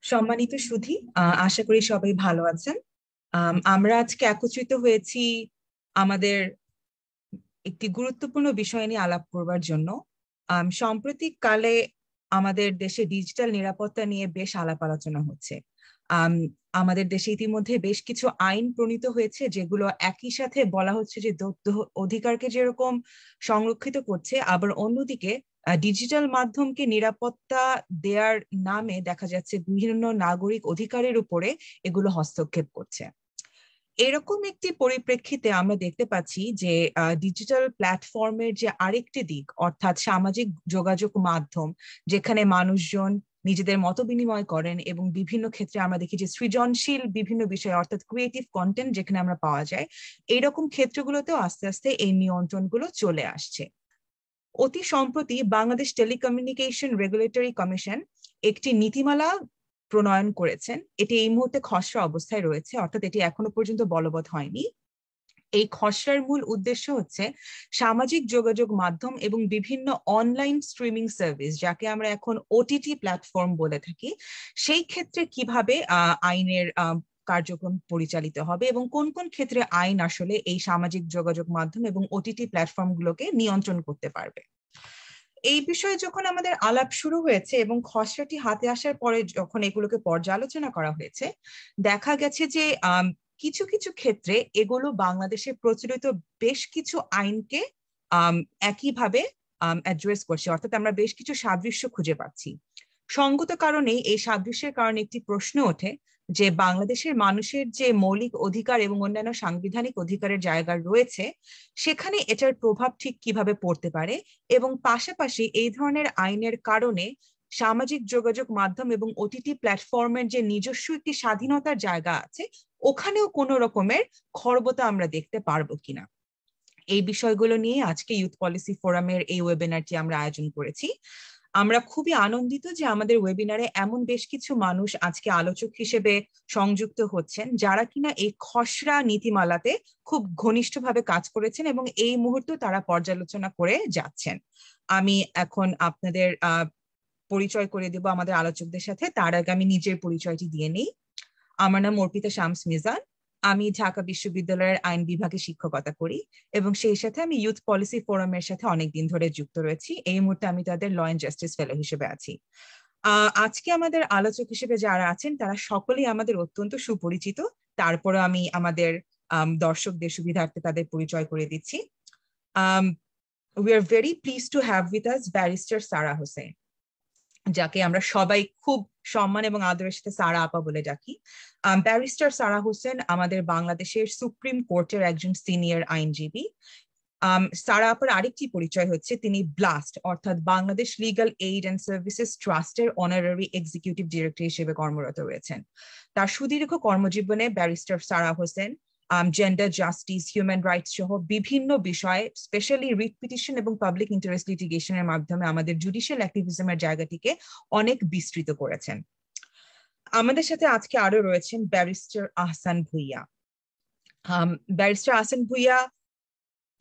সম্মানিত সুধী, আশা করি সবাই ভালো আছেন। আমরা আজকে একত্রিত হয়েছি আমাদের একটি গুরুত্বপূর্ণ বিষয় নিয়ে আলাপ করবার জন্য। সাম্প্রতিক কালে আমাদের দেশে ডিজিটাল নিরাপত্তা নিয়ে বেশ আলাপ আলোচনা হচ্ছে। আম, আমাদের দেশে ইতিমধ্যে বেশ কিছু আইন প্রণীত হয়েছে, যেগুলো একই সাথে বলা হচ্ছে যে অধিকারকে যেরকম সংরক্ষিত করছে, আবার অন্যদিকে ডিজিটাল মাধ্যমকে নিরাপত্তা দেওয়ার নামে দেখা যাচ্ছে বিভিন্ন নাগরিক অধিকারের উপরে এগুলো হস্তক্ষেপ করছে। এরকম একটি পরিপ্রেক্ষিতে আমরা দেখতে পাচ্ছি যে ডিজিটাল প্ল্যাটফর্মের যে আরেকটি দিক, অর্থাৎ সামাজিক যোগাযোগ মাধ্যম, যেখানে মানুষজন নিজেদের মত বিনিময় করেন এবং বিভিন্ন ক্ষেত্রে আমরা দেখি যে সৃজনশীল বিভিন্ন বিষয় অর্থাৎ ক্রিয়েটিভ কন্টেন্ট যেখানে আমরা পাওয়া যায়, এইরকম ক্ষেত্রগুলোতেও আস্তে আস্তে এই নিয়ন্ত্রণগুলো চলে আসছে। অতি সম্প্রতি বাংলাদেশ টেলিকমিউনিকেশন রেগুলেটরি কমিশন একটি নীতিমালা প্রণয়ন করেছেন। এটি এই মুহূর্তে খসড়া অবস্থায় রয়েছে, অর্থাৎ এটি এখনো পর্যন্ত বলবৎ হয়নি। এই খসড়ার মূল উদ্দেশ্য হচ্ছে সামাজিক যোগাযোগ মাধ্যম এবং বিভিন্ন অনলাইন স্ট্রিমিং সার্ভিস, যাকে আমরা এখন ওটিটি প্ল্যাটফর্ম বলে থাকি, সেই ক্ষেত্রে কিভাবে আইনের কার্যক্রম পরিচালিত হবে এবং কোন কোন ক্ষেত্রে আইন আসলে এই সামাজিক যোগাযোগ মাধ্যম এবং ওটিটি প্ল্যাটফর্মগুলোকে নিয়ন্ত্রণ করতে পারবে। এই বিষয়ে যখন আমাদের আলাপ শুরু হয়েছে এবং খসড়াটি হাতে আসার পরে যখন এগুলোকে পর্যালোচনা করা হয়েছে, দেখা গেছে যে কিছু কিছু ক্ষেত্রে এগুলো বাংলাদেশে প্রচলিত বেশ কিছু আইনকে একইভাবে অ্যাড্রেস করছে, অর্থাৎ আমরা বেশ কিছু সাদৃশ্য খুঁজে পাচ্ছি। সঙ্গত কারণেই এই সাদৃশ্যের কারণে একটি প্রশ্ন ওঠে যে বাংলাদেশের মানুষের যে মৌলিক অধিকার এবং অন্যান্য সাংবিধানিক অধিকারের জায়গা রয়েছে, সেখানে এটার প্রভাব ঠিক কিভাবে পড়তে পারে, এবং পাশাপাশি এই ধরনের আইনের কারণে সামাজিক যোগাযোগ মাধ্যম এবং ওটিটি প্ল্যাটফর্মের যে নিজস্ব একটি স্বাধীনতার জায়গা আছে, ওখানেও কোনো রকমের খর্বতা আমরা দেখতে পারবো কিনা। এই বিষয়গুলো নিয়ে আজকে ইউথ পলিসি ফোরামের এই ওয়েবিনারটি আমরা আয়োজন করেছি। আমরা খুবই আনন্দিত যে আমাদের ওয়েবিনারে এমন বেশ কিছু মানুষ আজকে আলোচক হিসেবে সংযুক্ত হচ্ছেন, যারা কিনা এই খসড়া নীতিমালাতে খুব ঘনিষ্ঠভাবে কাজ করেছেন এবং এই মুহূর্তে তারা পর্যালোচনা করে যাচ্ছেন। আমি এখন আপনাদের পরিচয় করে দেব আমাদের আলোচকদের সাথে। তার আগে আমি নিজের পরিচয়টি দিয়ে নিই। আমার নাম অর্পিতা শামস মিজান। আমি ঢাকা বিশ্ববিদ্যালয়ের আইন বিভাগে শিক্ষকতা করি এবং সেই সাথে আমি ইউথ পলিসি ফোরামের সাথে অনেকদিন ধরে যুক্ত রয়েছি। এই মুহূর্তে আমি তাদের ল অ্যান্ড জাস্টিস ফেলো হিসেবে আছি। আজকে আমাদের আলোচক হিসেবে যারা আছেন তারা সকলেই আমাদের অত্যন্ত সুপরিচিত। তারপরে আমি আমাদের দর্শকদের সুবিধার্থে তাদের পরিচয় করে দিচ্ছি। We are very pleased to have with us Barrister Sara Hossain, যাকে আমরা সবাই খুব সম্মান এবং আদরের সাথে সারা আপা বলে ডাকি। ব্যারিস্টার সারা হোসেন আমাদের বাংলাদেশের সুপ্রিম কোর্টের একজন সিনিয়র আইনজীবী। সারা আপার আরেকটি পরিচয় হচ্ছে তিনি ব্লাস্ট অর্থাৎ Bangladesh legal aid and services ট্রাস্টের অনারারি এক্সিকিউটিভ ডিরেক্টর হিসেবে কর্মরত রয়েছেন। তার সুদীর্ঘ কর্মজীবনে barrister Sara Hossain gender justice, human rights সহ বিভিন্ন বিষয়ে, স্পেশালি রিট পিটিশন এবং পাবলিক ইন্টারেস্ট লিটিগেশনের মাধ্যমে আমাদের জুডিশিয়াল অ্যাক্টিভিজমের জায়গাটিকে অনেক বিস্তৃত করেছেন। আমাদের সাথে আজকে আরো রয়েছেন barrister Ahsan Bhuiyan. Barrister Ahsan Bhuiyan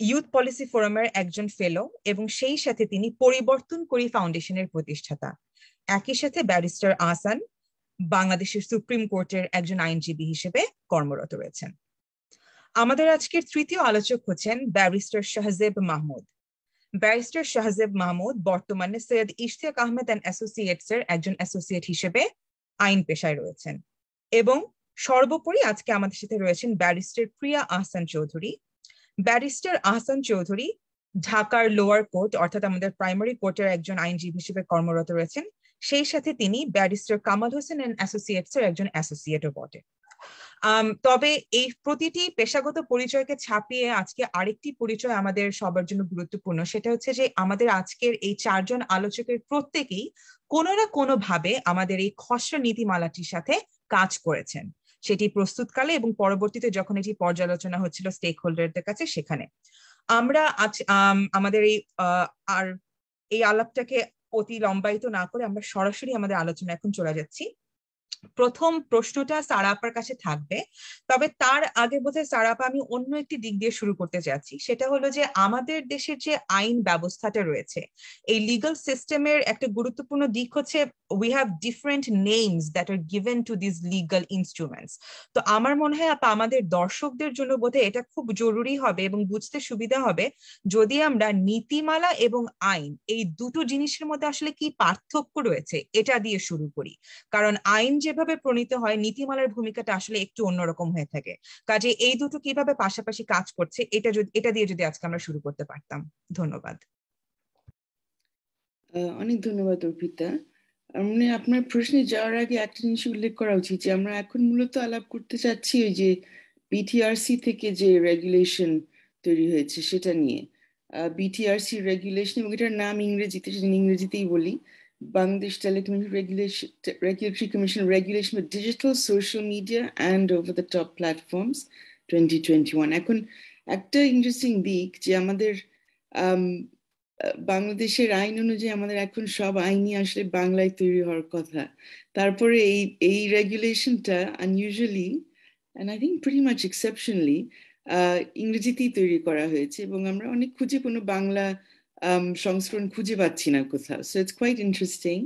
youth policy ফোরামের একজন ফেলো এবং সেই সাথে তিনি পরিবর্তন করি ফাউন্ডেশনের প্রতিষ্ঠাতা। একই সাথে ব্যারিস্টার আহসান বাংলাদেশের সুপ্রিম কোর্টের একজন আইনজীবী হিসেবে কর্মরত রয়েছেন। আমাদের আজকের তৃতীয় আলোচক হচ্ছেন ব্যারিস্টার শাহজেব মাহমুদ। ব্যারিস্টার শাহজেব মাহমুদ বর্তমানে সৈয়দ ইশতিয়াক আহমেদ অ্যান্ড অ্যাসোসিয়েটস এর একজন অ্যাসোসিয়েট হিসেবে আইন পেশায় রয়েছেন। এবং সর্বোপরি আজকে আমাদের সাথে রয়েছেন ব্যারিস্টার প্রিয়া আহসান চৌধুরী। ব্যারিস্টার আহসান চৌধুরী ঢাকার লোয়ার কোর্ট অর্থাৎ আমাদের প্রাইমারি কোর্টের একজন আইনজীবী হিসেবে কর্মরত রয়েছেন। সেই সাথে তিনি barrister Kamal Hossain and associates এর একজন অ্যাসোসিয়েটও বটে। তবে এই প্রতিটি পেশাগত পরিচয়কে ছাপিয়ে আজকে আরেকটি পরিচয় আমাদের সবার জন্য গুরুত্বপূর্ণ, সেটা হচ্ছে যে আমাদের আজকের এই চারজন আলোচকের প্রত্যেকেই কোনো না কোনো ভাবে আমাদের এই খসড়া নীতিমালাটির সাথে কাজ করেছেন, সেটি প্রস্তুতকালে এবং পরবর্তীতে যখন এটি পর্যালোচনা হচ্ছিল স্টেক হোল্ডারদের কাছে সেখানে। আমরা আজ আমাদের এই আলাপটাকে অতি লম্বায়িত না করে আমরা সরাসরি আমাদের আলোচনা এখন চলে যাচ্ছি। প্রথম প্রশ্নটা সারা আপার কাছে থাকবে, তবে তার আগে বোধহয় সারা আপা আমি অন্য একটি দিক দিয়ে শুরু করতে চাচ্ছি। সেটা হলো যে আমাদের দেশের যে আইন ব্যবস্থাটা রয়েছে, এই লিগাল সিস্টেমের একটা গুরুত্বপূর্ণ দিক হচ্ছে we have different names that are given to this legal instruments. তো আমার মনে হয় আপা আমাদের দর্শকদের জন্য বোধহয় এটা খুব জরুরি হবে এবং বুঝতে সুবিধা হবে যদি আমরা নীতিমালা এবং আইন এই দুটো জিনিসের মধ্যে আসলে কি পার্থক্য রয়েছে এটা দিয়ে শুরু করি। কারণ আইন যেভাবে প্রণীত হয়, নীতিমালার ভূমিকাটা আসলে একটু অন্যরকম হয়ে থাকে। কাজে এই দুটো কিভাবে পাশাপাশি কাজ করছে এটা দিয়ে যদি আজকে আমরা শুরু করতে পারতাম। ধন্যবাদ। অনেক ধন্যবাদ অর্পিতা। মানে আপনার প্রশ্নে যাওয়ার আগে একটা জিনিস উল্লেখ করা উচিত যে আমরা এখন মূলত আলাপ করতে চাচ্ছি ওই যে বিটিআরসি থেকে যে রেগুলেশন তৈরি হয়েছে সেটা নিয়ে। বিটিআরসি রেগুলেশন, এবং এটার নাম ইংরেজিতে, সেটা ইংরেজিতেই বলি, Bangladesh regulatory commission regulation of digital social media and over the top platforms 2021। এখন একটা ইন্টারেস্টিং দিক যে আমাদের বাংলাদেশের আইন অনুযায়ী আমাদের এখন সব আইনই আসলে বাংলায় তৈরি হওয়ার কথা। তারপরে এই রেগুলেশনটা unusually and I think pretty much exceptionally ইংরেজিতেই তৈরি করা হয়েছে, এবং আমরা অনেক খুঁজে কোনো বাংলা সংস্করণ খুঁজে পাচ্ছি না কোথাও। So it's quite interesting.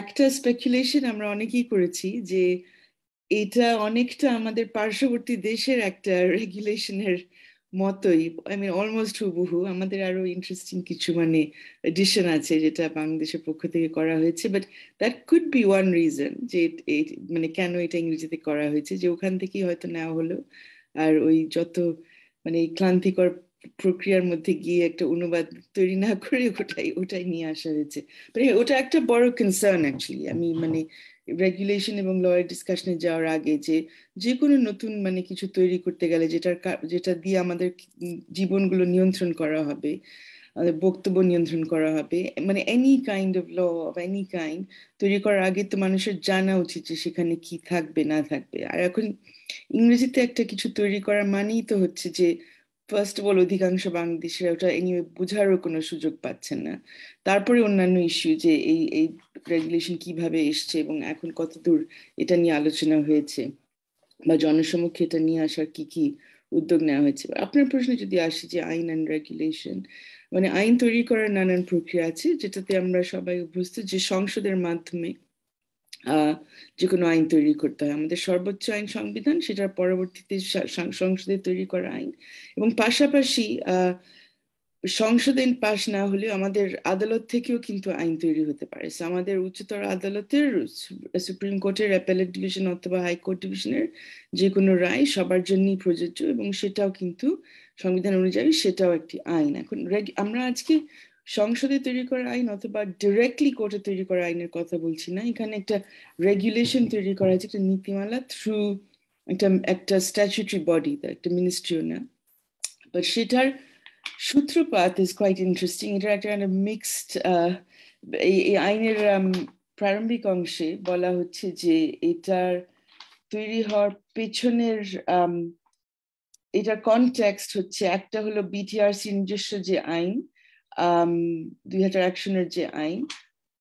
একটা স্পেকুলেশন আমরা অনেকেই করেছি যে এটা অনেকটা আমাদের পার্শ্ববর্তী দেশের একটা রেগুলেশনের মতোই, আই মিন অলমোস্ট হুবহু। আমাদের আরো ইন্টারেস্টিং কিছু মানে এডিশন আছে যেটা বাংলাদেশের পক্ষ থেকে করা হয়েছে, but that could be one reason যে মানে কেন এটা ইংরেজিতে করা হয়েছে, যে ওখান থেকেই হয়তো নেওয়া হলো। আর ওই যত মানে ক্লান্তিকর প্রক্রিয়ার মধ্যে গিয়ে একটা অনুবাদ তৈরি না করে ওটাই নিয়ে আসা হয়েছে। ওটা একটা বড় কনসার্ন অ্যাকচুয়ালি। আমি মানে রেগুলেশন এবং লয়ের ডিসকাশনে যাওয়ার আগে যে কোনো নতুন মানে কিছু তৈরি করতে গেলে যেটা দিয়ে আমাদের জীবনগুলো নিয়ন্ত্রণ করা হবে, আমাদের বক্তব্য নিয়ন্ত্রণ করা হবে, মানে any kind of law of any kind তৈরি করার আগে তো মানুষের জানা উচিত যে সেখানে কি থাকবে না থাকবে। আর এখন ইংরেজিতে একটা কিছু তৈরি করা মানেই তো হচ্ছে যে ফার্স্ট অফ অল অধিকাংশ বাংলাদেশিরা ওটা এনিওয়ে বোঝারও কোনো সুযোগ পাচ্ছেন না। তারপরে অন্যান্য ইস্যু যে এই রেগুলেশন কিভাবে এসছে এবং এখন কতদূর এটা নিয়ে আলোচনা হয়েছে বা জনসমক্ষে এটা নিয়ে আসার কি কি উদ্যোগ নেওয়া হয়েছে। আপনার প্রশ্নে যদি আসি যে আইন অ্যান্ড রেগুলেশন, মানে আইন তৈরি করার নানান প্রক্রিয়া আছে যেটাতে আমরা সবাই অভ্যস্ত যে সংসদের মাধ্যমে যে কোনো আইন তৈরি করতে হয়। আমাদের সর্বোচ্চ আইন সংবিধান, সেটার পরবর্তীতে সংসদে তৈরি করা আইন, এবং পাশাপাশি সংসদে পাশ না হলেও আমাদের আদালত থেকেও কিন্তু আইন তৈরি হতে পারে। আমাদের উচ্চতর আদালতের, সুপ্রিম কোর্টের অ্যাপেলেট ডিভিশন অথবা হাইকোর্ট ডিভিশনের যে কোনো রায় সবার জন্যই প্রযোজ্য, এবং সেটাও কিন্তু সংবিধান অনুযায়ী সেটাও একটি আইন। এখন আমরা আজকে সংসদে তৈরি করা আইন অথবা ডিরেক্টলি কোর্টে তৈরি করা আইনের কথা বলছি না। এখানে একটা রেগুলেশন তৈরি করা হয়েছে, একটা নীতিমালা থ্রু একটা স্ট্যাচুটরি বডি, একটা মিনিস্ট্রিও না, বাট সেটার সূত্রপাত ইজ কোয়াইট ইন্টারেস্টিং। এটা একটা মিক্সড, এই আইনের প্রারম্ভিক অংশে বলা হচ্ছে যে এটার তৈরি হওয়ার পেছনের এটার কনটেক্সট হচ্ছে, একটা হলো বিটিআরসি নিজস্ব যে আইন 2001 সনের যে আইন,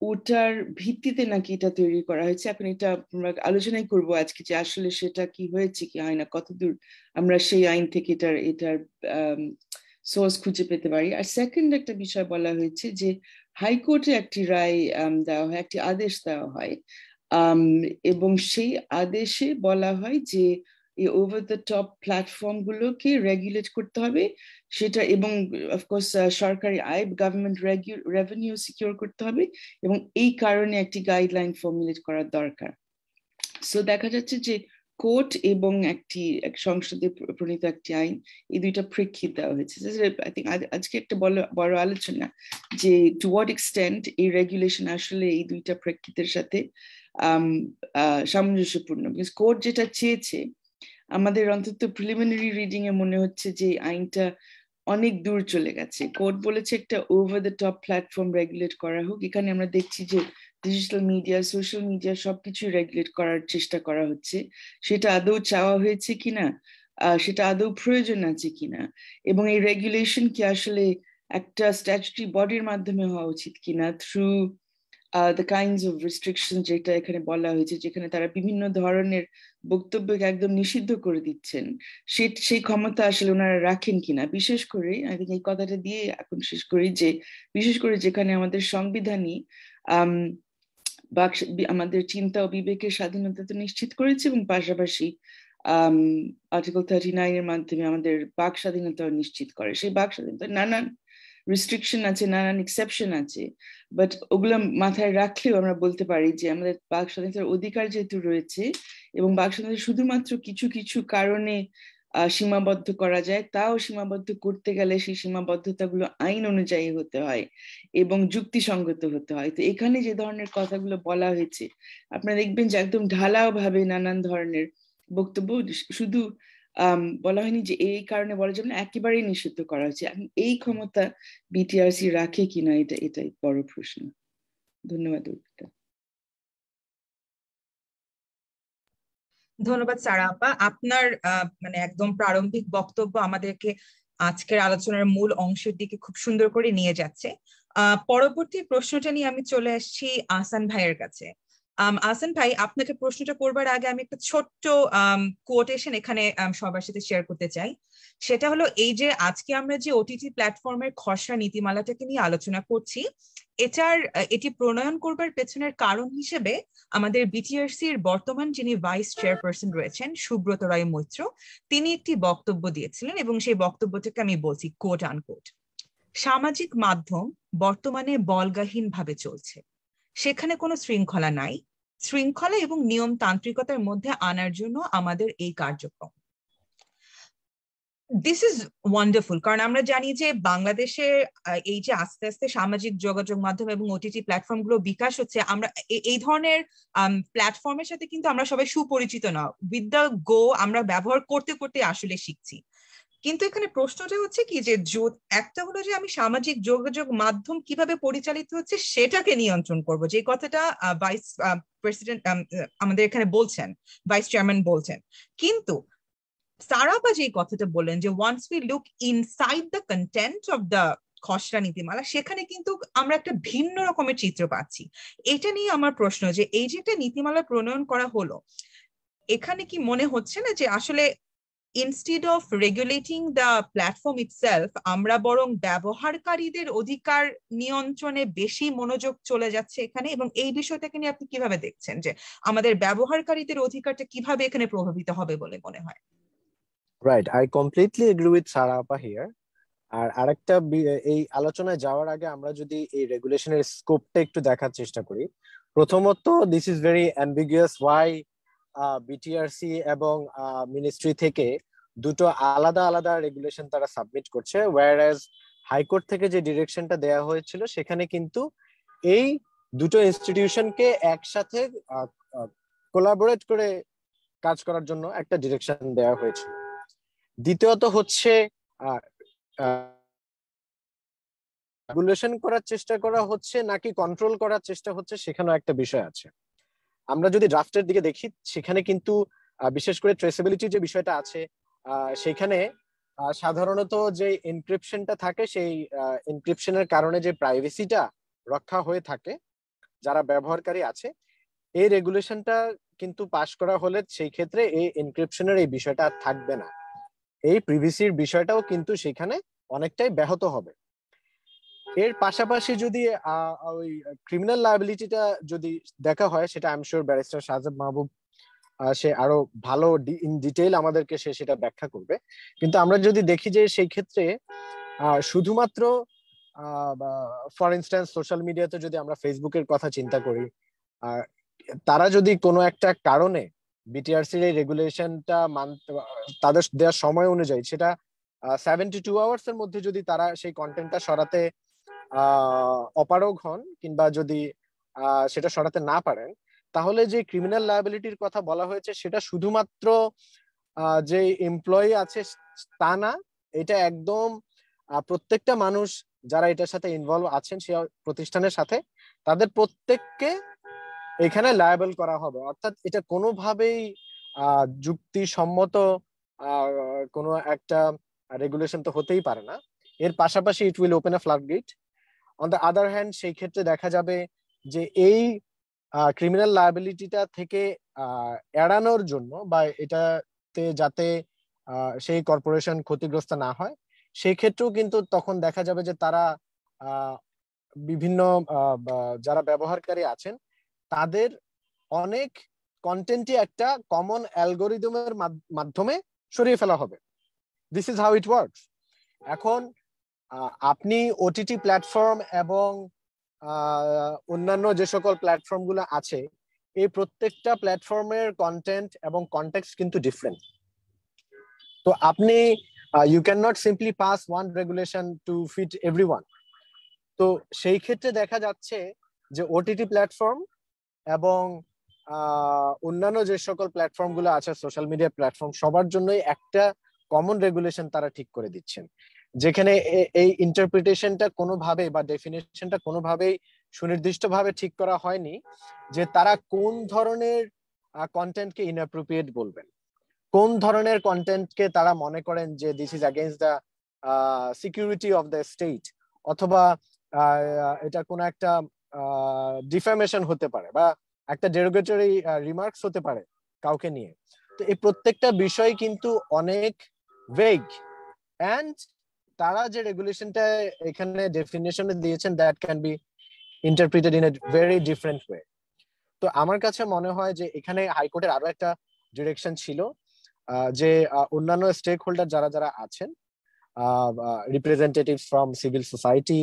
ওটার ভিত্তিতে নাকি এটা তৈরি করা হয়েছে। এখন এটা আমরা আলোচনাই করবো আজকে যে আসলে সেটা কি হয়েছে কি হয় না, কতদূর আমরা সেই আইন থেকে এটার সোর্স খুঁজে পেতে পারি। আর সেকেন্ড একটা বিষয় বলা হয়েছে যে হাইকোর্টে একটি রায় দেওয়া হয়, একটি আদেশ দেওয়া হয়, এবং সেই আদেশে বলা হয় যে এই ওভার দ্য টপ প্ল্যাটফর্ম গুলোকে রেগুলেট করতে হবে সেটা, এবং অফকোর্স সরকারি আয়, গভর্নমেন্ট রেভিনিউ সিকিউর করতে হবে, এবং এই কারণে একটি গাইডলাইন ফর্মুলেট করার দরকার। সো দেখা যাচ্ছে যে কোর্ট এবং এক সংসদে প্রণীত একটি আইন, এই দুইটা প্রেক্ষিত দেওয়া হয়েছে। আই থিঙ্ক আজকে একটা বড় আলোচনা যে টু হোয়াট এক্সটেন্ট এই রেগুলেশন আসলে এই দুইটা প্রেক্ষিতের সাথে সামঞ্জস্যপূর্ণ। বিকজ কোর্ট যেটা চেয়েছে, আমাদের অন্তত প্রিলিমিনারি রিডিং এ মনে হচ্ছে যে আইনটা অনেক দূর চলে গেছে। কোর্ট বলেছে একটা over the top platform regulate করা হোক। এখানে আমরা দেখছি যে ডিজিটাল মিডিয়া, সোশ্যাল মিডিয়া সবকিছু রেগুলেট করার চেষ্টা করা হচ্ছে। সেটা আদৌ চাওয়া হয়েছে কিনা, সেটা আদৌ প্রয়োজন আছে কিনা, এবং এই রেগুলেশন কি আসলে একটা স্ট্যাচুটরি বডির মাধ্যমে হওয়া উচিত কিনা, through the kinds of restrictions যেটা এখানে বলা হয়েছে, যেখানে তারা বিভিন্ন ধরনের বক্তব্যকে একদম নিষিদ্ধ করে দিচ্ছেন, সেই ক্ষমতা আসলে ওনারা রাখেন কিনা। বিশেষ করে আই থিঙ্ক এই কথাটা দিয়ে এখন শেষ করি, যে বিশেষ করে যেখানে আমাদের সংবিধানই আমাদের চিন্তা ও বিবেকের স্বাধীনতা তো নিশ্চিত করেছে, এবং পাশাপাশি আর্টিকেল 39 এর মাধ্যমে আমাদের বাক স্বাধীনতা নিশ্চিত করে। সেই বাক স্বাধীনতা নানান রিস্ট্রিকশন আছে, নানান এক্সেপশন আছে, বাট ওগুলো মাথায় রাখলেও আমরা বলতে পারি যে আমাদের বাক স্বাধীনতার অধিকার যেহেতু রয়েছে, এবং বাক স্বাধীনতা শুধুমাত্র কিছু কিছু কারণে সীমাবদ্ধ করা যায়, তাও সীমাবদ্ধ করতে গেলে সেই সীমাবদ্ধতাগুলো আইন অনুযায়ী হতে হয় এবং যুক্তিসঙ্গত হতে হয়। তো এখানে যে ধরনের কথাগুলো বলা হয়েছে, আপনারা দেখবেন যে একদম ঢালাও ভাবে নানান ধরনের বক্তব্য, শুধু বলা হয়নি যে এই কারণে বলা যাবে না, একেবারেই নিষিদ্ধ করা হয়েছে। এই ক্ষমতা বিটিআরসি রাখে কিনা, এটাই বড় প্রশ্ন। ধন্যবাদ অর্পিতা। ধন্যবাদ সারা আপা, আপনার মানে একদম প্রারম্ভিক বক্তব্য আমাদেরকে আজকের আলোচনার মূল অংশের দিকে খুব সুন্দর করে নিয়ে যাচ্ছে। পরবর্তী প্রশ্নটা নিয়ে আমি চলে আসছি আহসান ভাইয়ের কাছে। আহসান ভাই, আপনাকে প্রশ্নটা করবার আগে আমি একটা ছোট্ট কোটেশন এখানে সবার সাথে শেয়ার করতে চাই। সেটা হলো এই যে আজকে আমরা যে ওটিটি প্ল্যাটফর্মের খসড়া নীতিমালাটাকে নিয়ে আলোচনা করছি, এটি প্রণয়ন করবার পেছনের কারণ হিসেবে আমাদের বিটিআরসির বর্তমান যিনি ভাইস চেয়ারপারসন রয়েছেন সুব্রত রায় মৈত্র, তিনি একটি বক্তব্য দিয়েছিলেন, এবং সেই বক্তব্যটাকে আমি বলছি কোট আনকোট: সামাজিক মাধ্যম বর্তমানে বলগাহীন ভাবে চলছে, সেখানে কোনো শৃঙ্খলা নাই, শৃঙ্খলা এবং নিয়মতান্ত্রিকতার মধ্যে আনার জন্য আমাদের এই কার্যক্রম। দিস ইজ ওয়ান্ডারফুল, কারণ আমরা জানি যে বাংলাদেশে এই যে আস্তে আস্তে সামাজিক যোগাযোগ মাধ্যম এবং ওটিটি প্ল্যাটফর্ম গুলো বিকাশ হচ্ছে, আমরা এই ধরনের প্ল্যাটফর্মের সাথে কিন্তু আমরা সবাই সুপরিচিত না। উইথ দ্য গো আমরা ব্যবহার করতে করতে আসলে শিখছি। কিন্তু এখানে প্রশ্নটা হচ্ছে কি, যে একটা হলো যে আমি সামাজিক যোগাযোগ মাধ্যম কিভাবে পরিচালিত হচ্ছে সেটাকে নিয়ন্ত্রণ করব, যে কথাটা ভাইস প্রেসিডেন্ট আমাদের এখানে বলছেন, ভাইস চেয়ারম্যান বলছেন। কিন্তু সারাবা যে কথাটা বললেন যে once we look inside the content of the খসড়া নীতিমালা, সেখানে কিন্তু আমরা একটা ভিন্ন রকমের চিত্র পাচ্ছি। এটা নিয়ে আমার প্রশ্ন, যে এই যে একটা নীতিমালা প্রণয়ন করা হলো, এখানে কি মনে হচ্ছে না যে আসলে instead of regulating the platform itself, আমরা বরং ব্যবহারকারীদের অধিকার নিয়ন্ত্রণে বেশি মনোযোগ চলে যাচ্ছে এখানে? এবং এই বিষয়টাকে নিয়ে আপনি কিভাবে দেখছেন, যে আমাদের ব্যবহারকারীদের অধিকারটা কিভাবে এখানে প্রভাবিত হবে বলে মনে হয়? Right, I completely agree with Sara আপা হিয়ার। আর আরেকটা এই আলোচনায় যাওয়ার আগে আমরা যদি এই রেগুলেশনের স্কোপটা একটু দেখার চেষ্টা করি। প্রথমত, this is very ambiguous why BTRC এবং মিনিস্ট্রি থেকে দুটো আলাদা আলাদা রেগুলেশন তারা সাবমিট করছে, ওয়্যারএজ হাইকোর্ট থেকে যে ডিরেকশনটা দেওয়া হয়েছিল সেখানে কিন্তু এই দুটো ইনস্টিটিউশনকে একসাথে কোলাবোরেট করে কাজ করার জন্য একটা ডিরেকশন দেওয়া হয়েছিল। দ্বিতীয়ত হচ্ছে রেগুলেশন করার চেষ্টা করা হচ্ছে নাকি কন্ট্রোল করার চেষ্টা হচ্ছে, সেখানেও একটা বিষয় আছে। আমরা যদি ড্রাফটের দিকে দেখি, সেখানে কিন্তু বিশেষ করে ট্রেসেবিলিটি যে বিষয়টা আছে, সেখানে সাধারণত যে এনক্রিপশনটা থাকে, সেই এনক্রিপশনের কারণে যে প্রাইভেসিটা রক্ষা হয়ে থাকে যারা ব্যবহারকারী আছে, এই রেগুলেশনটা কিন্তু পাশ করা হলে সেই ক্ষেত্রে এই এনক্রিপশনের এই বিষয়টা আর থাকবে না। এই প্রিভিসির বিষয়টাও কিন্তু সেখানে অনেকটাই ব্যাহত হবে। এর পাশাপাশি যদি ওই ক্রিমিনাল লায়াবিলিটিটা যদি দেখা হয়, সেটা I am sure barrister Shahzad Mahbub সে আরো ভালো ইন ডিটেইল আমাদেরকে সেটা ব্যাখ্যা করবে। কিন্তু আমরা যদি দেখি যে সেই ক্ষেত্রে শুধুমাত্র ফর ইনস্ট্যান্স সোশ্যাল মিডিয়াতে যদি আমরা ফেসবুকের কথা চিন্তা করি, তারা যদি কোনো একটা কারণে বিটিআরসির এই রেগুলেশনটা তাদের দেওয়ার সময় অনুযায়ী সেটা 72 আওয়ার্স এর মধ্যে যদি তারা সেই কন্টেন্টটা সরাতে অপারগ হন, কিংবা যদি সেটা সরাতে না পারেন, তাহলে যে ক্রিমিনাল লায়াবিলিটির কথা বলা হয়েছে সেটা শুধুমাত্র যে এমপ্লয়ি আছে তা না, এটা একদম প্রত্যেকটা মানুষ যারা এটার সাথে ইনভলভ আছেন সেই প্রতিষ্ঠানের সাথে, তাদের প্রত্যেককে এখানে লায়াবল করা হবে। অর্থাৎ এটা কোনোভাবেই যুক্তিসম্মত কোনো একটা রেগুলেশন তো হতেই পারে না। এর পাশাপাশি it will open a flood gate. On the other hand, সেই ক্ষেত্রে দেখা যাবে যে এই ক্রিমিনাল লায়াবিলিটিটা থেকে এড়ানোর জন্য বা এটাতে যাতে সেই কর্পোরেশন ক্ষতিগ্রস্ত না হয়, সেই ক্ষেত্রেও কিন্তু তখন দেখা যাবে যে তারা বিভিন্ন যারা ব্যবহারকারী আছেন তাদের অনেক কন্টেন্টই একটা কমন অ্যালগোরিদমের মাধ্যমে সরিয়ে ফেলা হবে। This is how it works. এখন আপনি ওটিটি প্ল্যাটফর্ম এবং অন্যান্য যে সকল প্ল্যাটফর্ম গুলো আছে, এই প্রত্যেকটা প্ল্যাটফর্মের কন্টেন্ট এবং কনটেক্সট কিন্তু ডিফারেন্ট। তো আপনি you can not simply pass one regulation to fit everyone. তো সেই ক্ষেত্রে দেখা যাচ্ছে যে ওটিটি প্ল্যাটফর্ম এবং অন্যান্য যে সকল প্ল্যাটফর্ম গুলো আছে, সোশ্যাল মিডিয়া প্ল্যাটফর্ম, সবার জন্যই একটা কমন রেগুলেশন তারা ঠিক করে দিচ্ছেন, যেখানে এই ইন্টারপ্রিটেশনটা কোনোভাবে বা ডেফিনেশনটা কোনোভাবেই সুনির্দিষ্টভাবে ঠিক করা হয়নি যে তারা কোন ধরনের কন্টেন্টকে ইনঅ্যাপ্রোপ্রিয়েট বলবেন, কোন ধরনের কন্টেন্টকে তারা মনে করেন যে this is against the security of the state, অথবা এটা কোনো একটা ডিফামেশন হতে পারে বা একটা ডেরোগেটরি রিমার্কস হতে পারে কাউকে নিয়ে। তো এই প্রত্যেকটা বিষয় কিন্তু অনেক ভেগ, এন্ড তারা যে রেগুলেশনটা এখানে ডেফিনেশনে দিয়েছেন that can be interpreted in a very different way. তো আমার কাছে মনে হয় যে এখানে হাইকোর্টের আরো একটা ডিরেকশন ছিল যে অন্যান্য স্টেক হোল্ডার যারা যারা আছেন, representatives from civil society,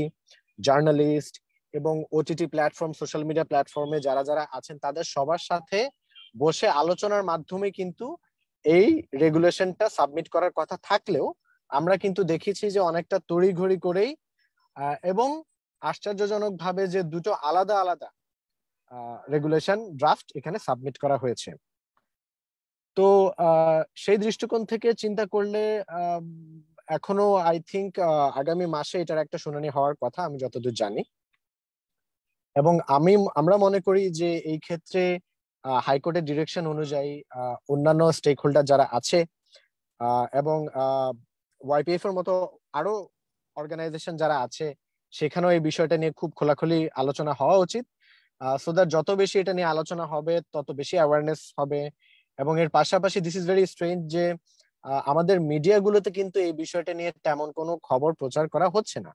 journalist এবং ওটিটি প্ল্যাটফর্ম, সোশ্যাল মিডিয়া প্ল্যাটফর্মে যারা যারা আছেন, তাদের সবার সাথে বসে আলোচনার মাধ্যমে কিন্তু এই রেগুলেশনটা সাবমিট করার কথা থাকলেও আমরা কিন্তু দেখেছি যে অনেকটা তড়িঘড়ি করেই এবং আশ্চর্যজনক ভাবে যে দুটো আলাদা আলাদা রেগুলেশন ড্রাফট এখানে সাবমিট করা হয়েছে। তো সেই দৃষ্টিকোণ থেকে চিন্তা করলে এখনো আই থিংক আগামী মাসে এটার একটা শুনানি হওয়ার কথা আমি যতদূর জানি, এবং আমরা মনে করি যে এই ক্ষেত্রে হাইকোর্টের ডিরেকশন অনুযায়ী অন্যান্য স্টেক হোল্ডার যারা আছে এবং ওয়াইপিএফ এর মতো আরো অর্গানাইজেশন যারা আছে, সেখানেও এই বিষয়টা নিয়ে খুব খোলাখুলি আলোচনা হওয়া উচিত, সো দ্যাট যত বেশি এটা নিয়ে আলোচনা হবে তত বেশি অ্যাওয়ারনেস হবে। এবং এর পাশাপাশি দিস ইজ ভেরি স্ট্রেঞ্জ যে আমাদের মিডিয়াগুলোতে কিন্তু এই বিষয়টা নিয়ে তেমন কোনো খবর প্রচার করা হচ্ছে না।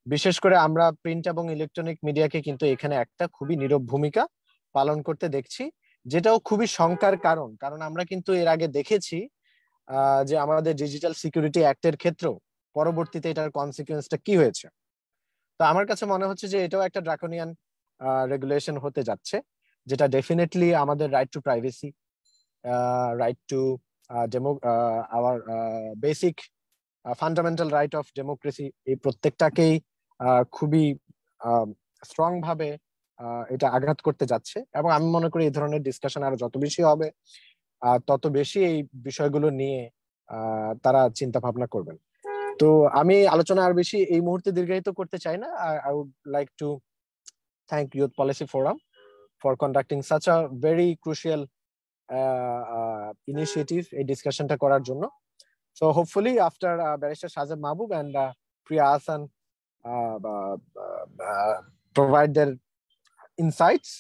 বিশেষ করে আমরা প্রিন্ট এবং ইলেকট্রনিক মিডিয়াকে কিন্তু এখানে একটা খুবই নীরব ভূমিকা পালন করতে দেখছি, যেটাও খুবই শঙ্কার কারণ। কারণ আমরা কিন্তু এর আগে দেখেছি যে আমাদের ডিজিটাল সিকিউরিটি অ্যাক্টের ক্ষেত্রেও পরবর্তীতে এটার কনসিকুয়েন্সটা কি হয়েছে। তো আমার কাছে মনে হচ্ছে যে এটাও একটা ড্রাকোনিয়ান রেগুলেশন হতে যাচ্ছে, যেটা ডেফিনেটলি আমাদের right two privacy, right to our basic fundamental right of democracy, এই প্রত্যেকটাকেই খুবই স্ট্রং ভাবে এটা আঘাত করতে যাচ্ছে। এবং আমি মনে করি এই ধরনের ডিসকাশন আরো যত বেশি হবে তত বেশি এই বিষয়গুলো নিয়ে তারা চিন্তা ভাবনা করবেন। তো আমি আলোচনা আর বেশি এই মুহূর্তে দীর্ঘায়িত করতে চাই না। I would like to thank youth policy forum for conducting such a very crucial initiative, এই ডিসকাশনটা করার জন্য। So hopefully after Barrister Shazeb Mahbub and Priya Hassan provide their insights,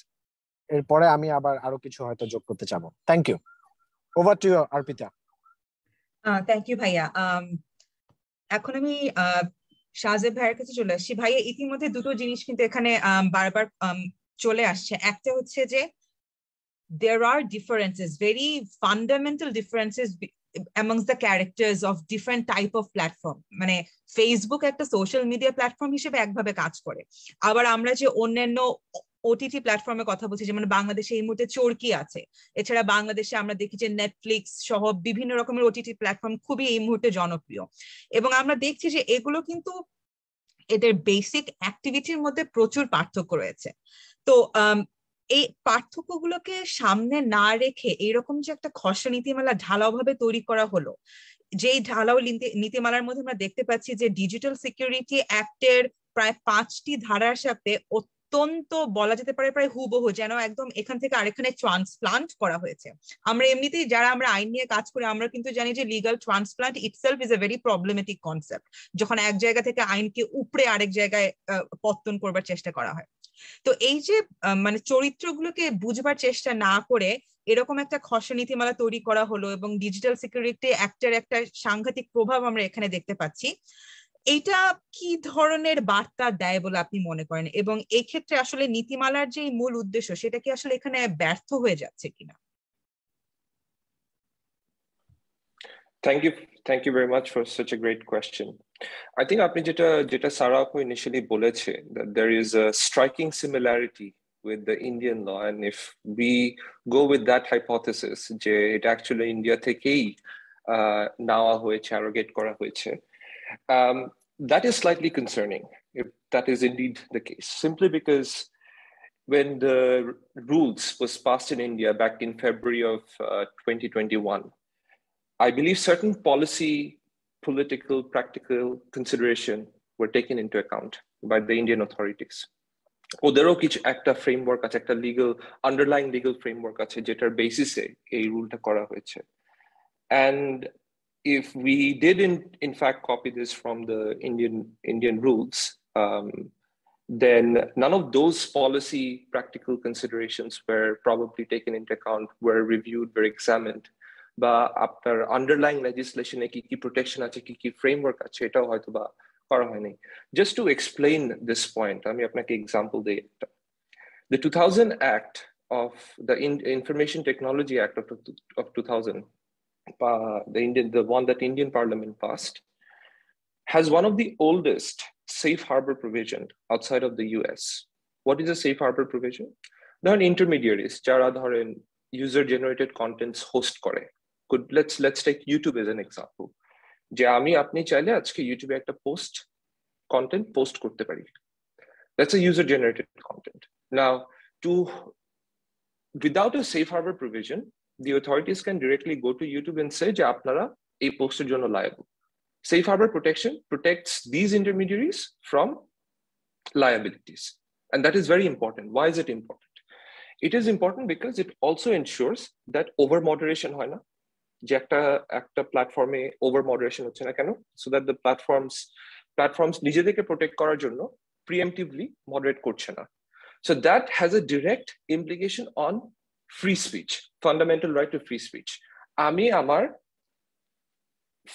এরপরে আমি আবার আরো কিছু হয়তো যোগ করতে চাবো। Thank you. Over to you Arpita. Thank you ভাইয়া। এখন আমি শাহজেব ভাইয়ের কাছে চলে আসছি। ভাইয়া ইতিমধ্যে দুটো জিনিস কিন্তু এখানে বারবার চলে আসছে। একটা হচ্ছে যে there are differences, very fundamental differences amongst the characters of different type of platform. মানে ফেসবুক একটা সোশ্যাল মিডিয়া প্ল্যাটফর্ম হিসেবে একভাবে কাজ করে, আবার আমরা যে অন্যান্য ওটিটি প্ল্যাটফর্মে কথা বলছি, যেমন বাংলাদেশে এই মুহূর্তে চরকি আছে, এছাড়া বাংলাদেশে আমরা দেখি যে নেটফ্লিক্স সহ বিভিন্ন রকমের ওটিটি প্ল্যাটফর্ম খুবই এই মুহূর্তে জনপ্রিয়, এবং আমরা দেখছি যে এগুলো কিন্তু এদের বেসিক অ্যাক্টিভিটির মধ্যে প্রচুর পার্থক্য রয়েছে। তো এই পার্থক্যগুলোকে সামনে না রেখে এইরকম যে একটা খসড়া নীতিমালা ঢালাও ভাবে তৈরি করা হলো, যেই ঢালাও নীতিমালার মধ্যে আমরা দেখতে পাচ্ছি যে ডিজিটাল সিকিউরিটি অ্যাক্টের প্রায় 5টি ধারার সাথে অত্যন্ত বলা যেতে পারে প্রায় হুবহু, যেন একদম এখান থেকে আরেকখানে ট্রান্সপ্লান্ট করা হয়েছে। আমরা এমনিতেই যারা আমরা আইন নিয়ে কাজ করি আমরা কিন্তু জানি যে legal transplant itself is a very problematic concept, যখন এক জায়গা থেকে আইনকে উপড়ে আরেক জায়গায় পত্তন করবার চেষ্টা করা হয়। তো এই যে মানে চরিত্রগুলোকে বুঝবার চেষ্টা না করে এরকম একটা খসড়া নীতিমালা তৈরি করা হলো এবং ডিজিটাল সিকিউরিটি অ্যাক্টের একটা সাংঘাতিক প্রভাব আমরা এখানে দেখতে পাচ্ছি, এটা কি ধরনের বার্তা দেয় বলে আপনি মনে করেন? এবং এই ক্ষেত্রে আসলে নীতিমালার যে মূল উদ্দেশ্য সেটা কি আসলে এখানে ব্যর্থ হয়ে যাচ্ছে কিনা? Thank you very much for such a great question. I think আপনি যেটা সারা আপু initially বলেছে, that there is a striking similarity with the Indian law, and if we go with that hypothesis যে এটা actually India থেকেই নেওয়া হয়েছে, arrogate করা হয়েছে, that is slightly concerning if that is indeed the case, simply because when the rules was passed in India back in February of 2021, I believe certain policy, political, practical consideration were taken into account by the Indian authorities. ওদেরও কিছু একটা framework আছে, একটা legal underlying legal framework আছে যেটার বেসিসে এই রুলটা করা হয়েছে। And if we did in fact copy this from the Indian rules, then none of those policy practical considerations were probably taken into account, were reviewed, were examined. বা আপনার underlying লেজিসলেশনে কি কি প্রোটেকশন আছে, কি কি ফ্রেমওয়ার্ক আছে, এটাও হয়তো বা করা হয়নি। Just to explain this point আমি আপনাকে এক্সাম্পল দিই একটা। The 2000 Act of the Information Technology Act of 2000, the one that Indian Parliament passed, has one of the oldest safe harbor provision outside of the US. What is a safe harbor provision? ধরেন intermediaries যারা ধরেন user generated contents host করে, let's take YouTube as an example, যে আমি আপনি চাইলে আজকে ইউটিউবে একটা content post করতে পারি, that's a user generated content. Now, without a safe harbor provision, the authorities can directly go to YouTube and say যে আপনারা এই পোস্টের জন্য liable. Safe harbor protection protects these intermediaries from liabilities, and that is very important. Why is it important? It is important because it also ensures that over moderation হয় না, যে একটা প্ল্যাটফর্মে ওভার মডারেশন হচ্ছে না কেন, সো দ্যাট দ্য প্ল্যাটফর্মস নিজেদেরকে protect করার জন্য প্রিএমটিভলি মডারেট করছে না। So that has a direct implication on free speech, fundamental right two free speech. আমি আমার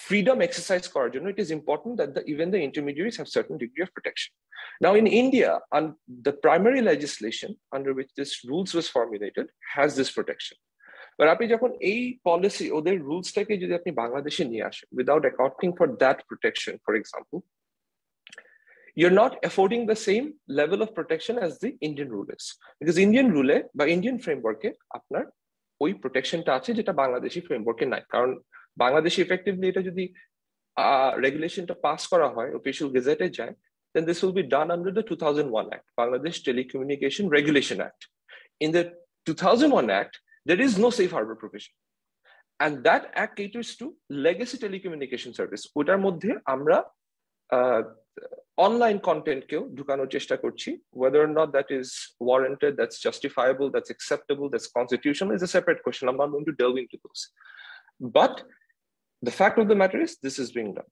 freedom exercise করার জন্য it is important that even the intermediaries have certain degree of protection. Now in India, the primary legislation under which this rules was formulated has this protection. But আপনি যখন এই policy ওদের রুলসটাকে যদি আপনি বাংলাদেশে নিয়ে আসেন without accounting for that protection, for example, you're not affording the same level of protection as the Indian rule is, because Indian rule বা Indian framework এ আপনার ওই প্রোটেকশনটা আছে যেটা বাংলাদেশি ফ্রেমওয়ার্কে নাই। কারণ বাংলাদেশে effectively এটা যদি রেগুলেশনটা পাস করা হয়, অফিশিয়াল গেজেটে যায়, then this will be done under the 2001 Act, Bangladesh Telecommunication Regulation Act. In the 2001 Act, there is no safe harbor provision, and that act caters to legacy telecommunication service. ওটার মধ্যে আমরা online কন্টেন্টকেও ঢুকানোর চেষ্টা করছি, whether or not that is warranted, that's justifiable, that's acceptable, that's constitutional is a separate question. I'm not going to delve into those, but the fact of the matter is this is being done.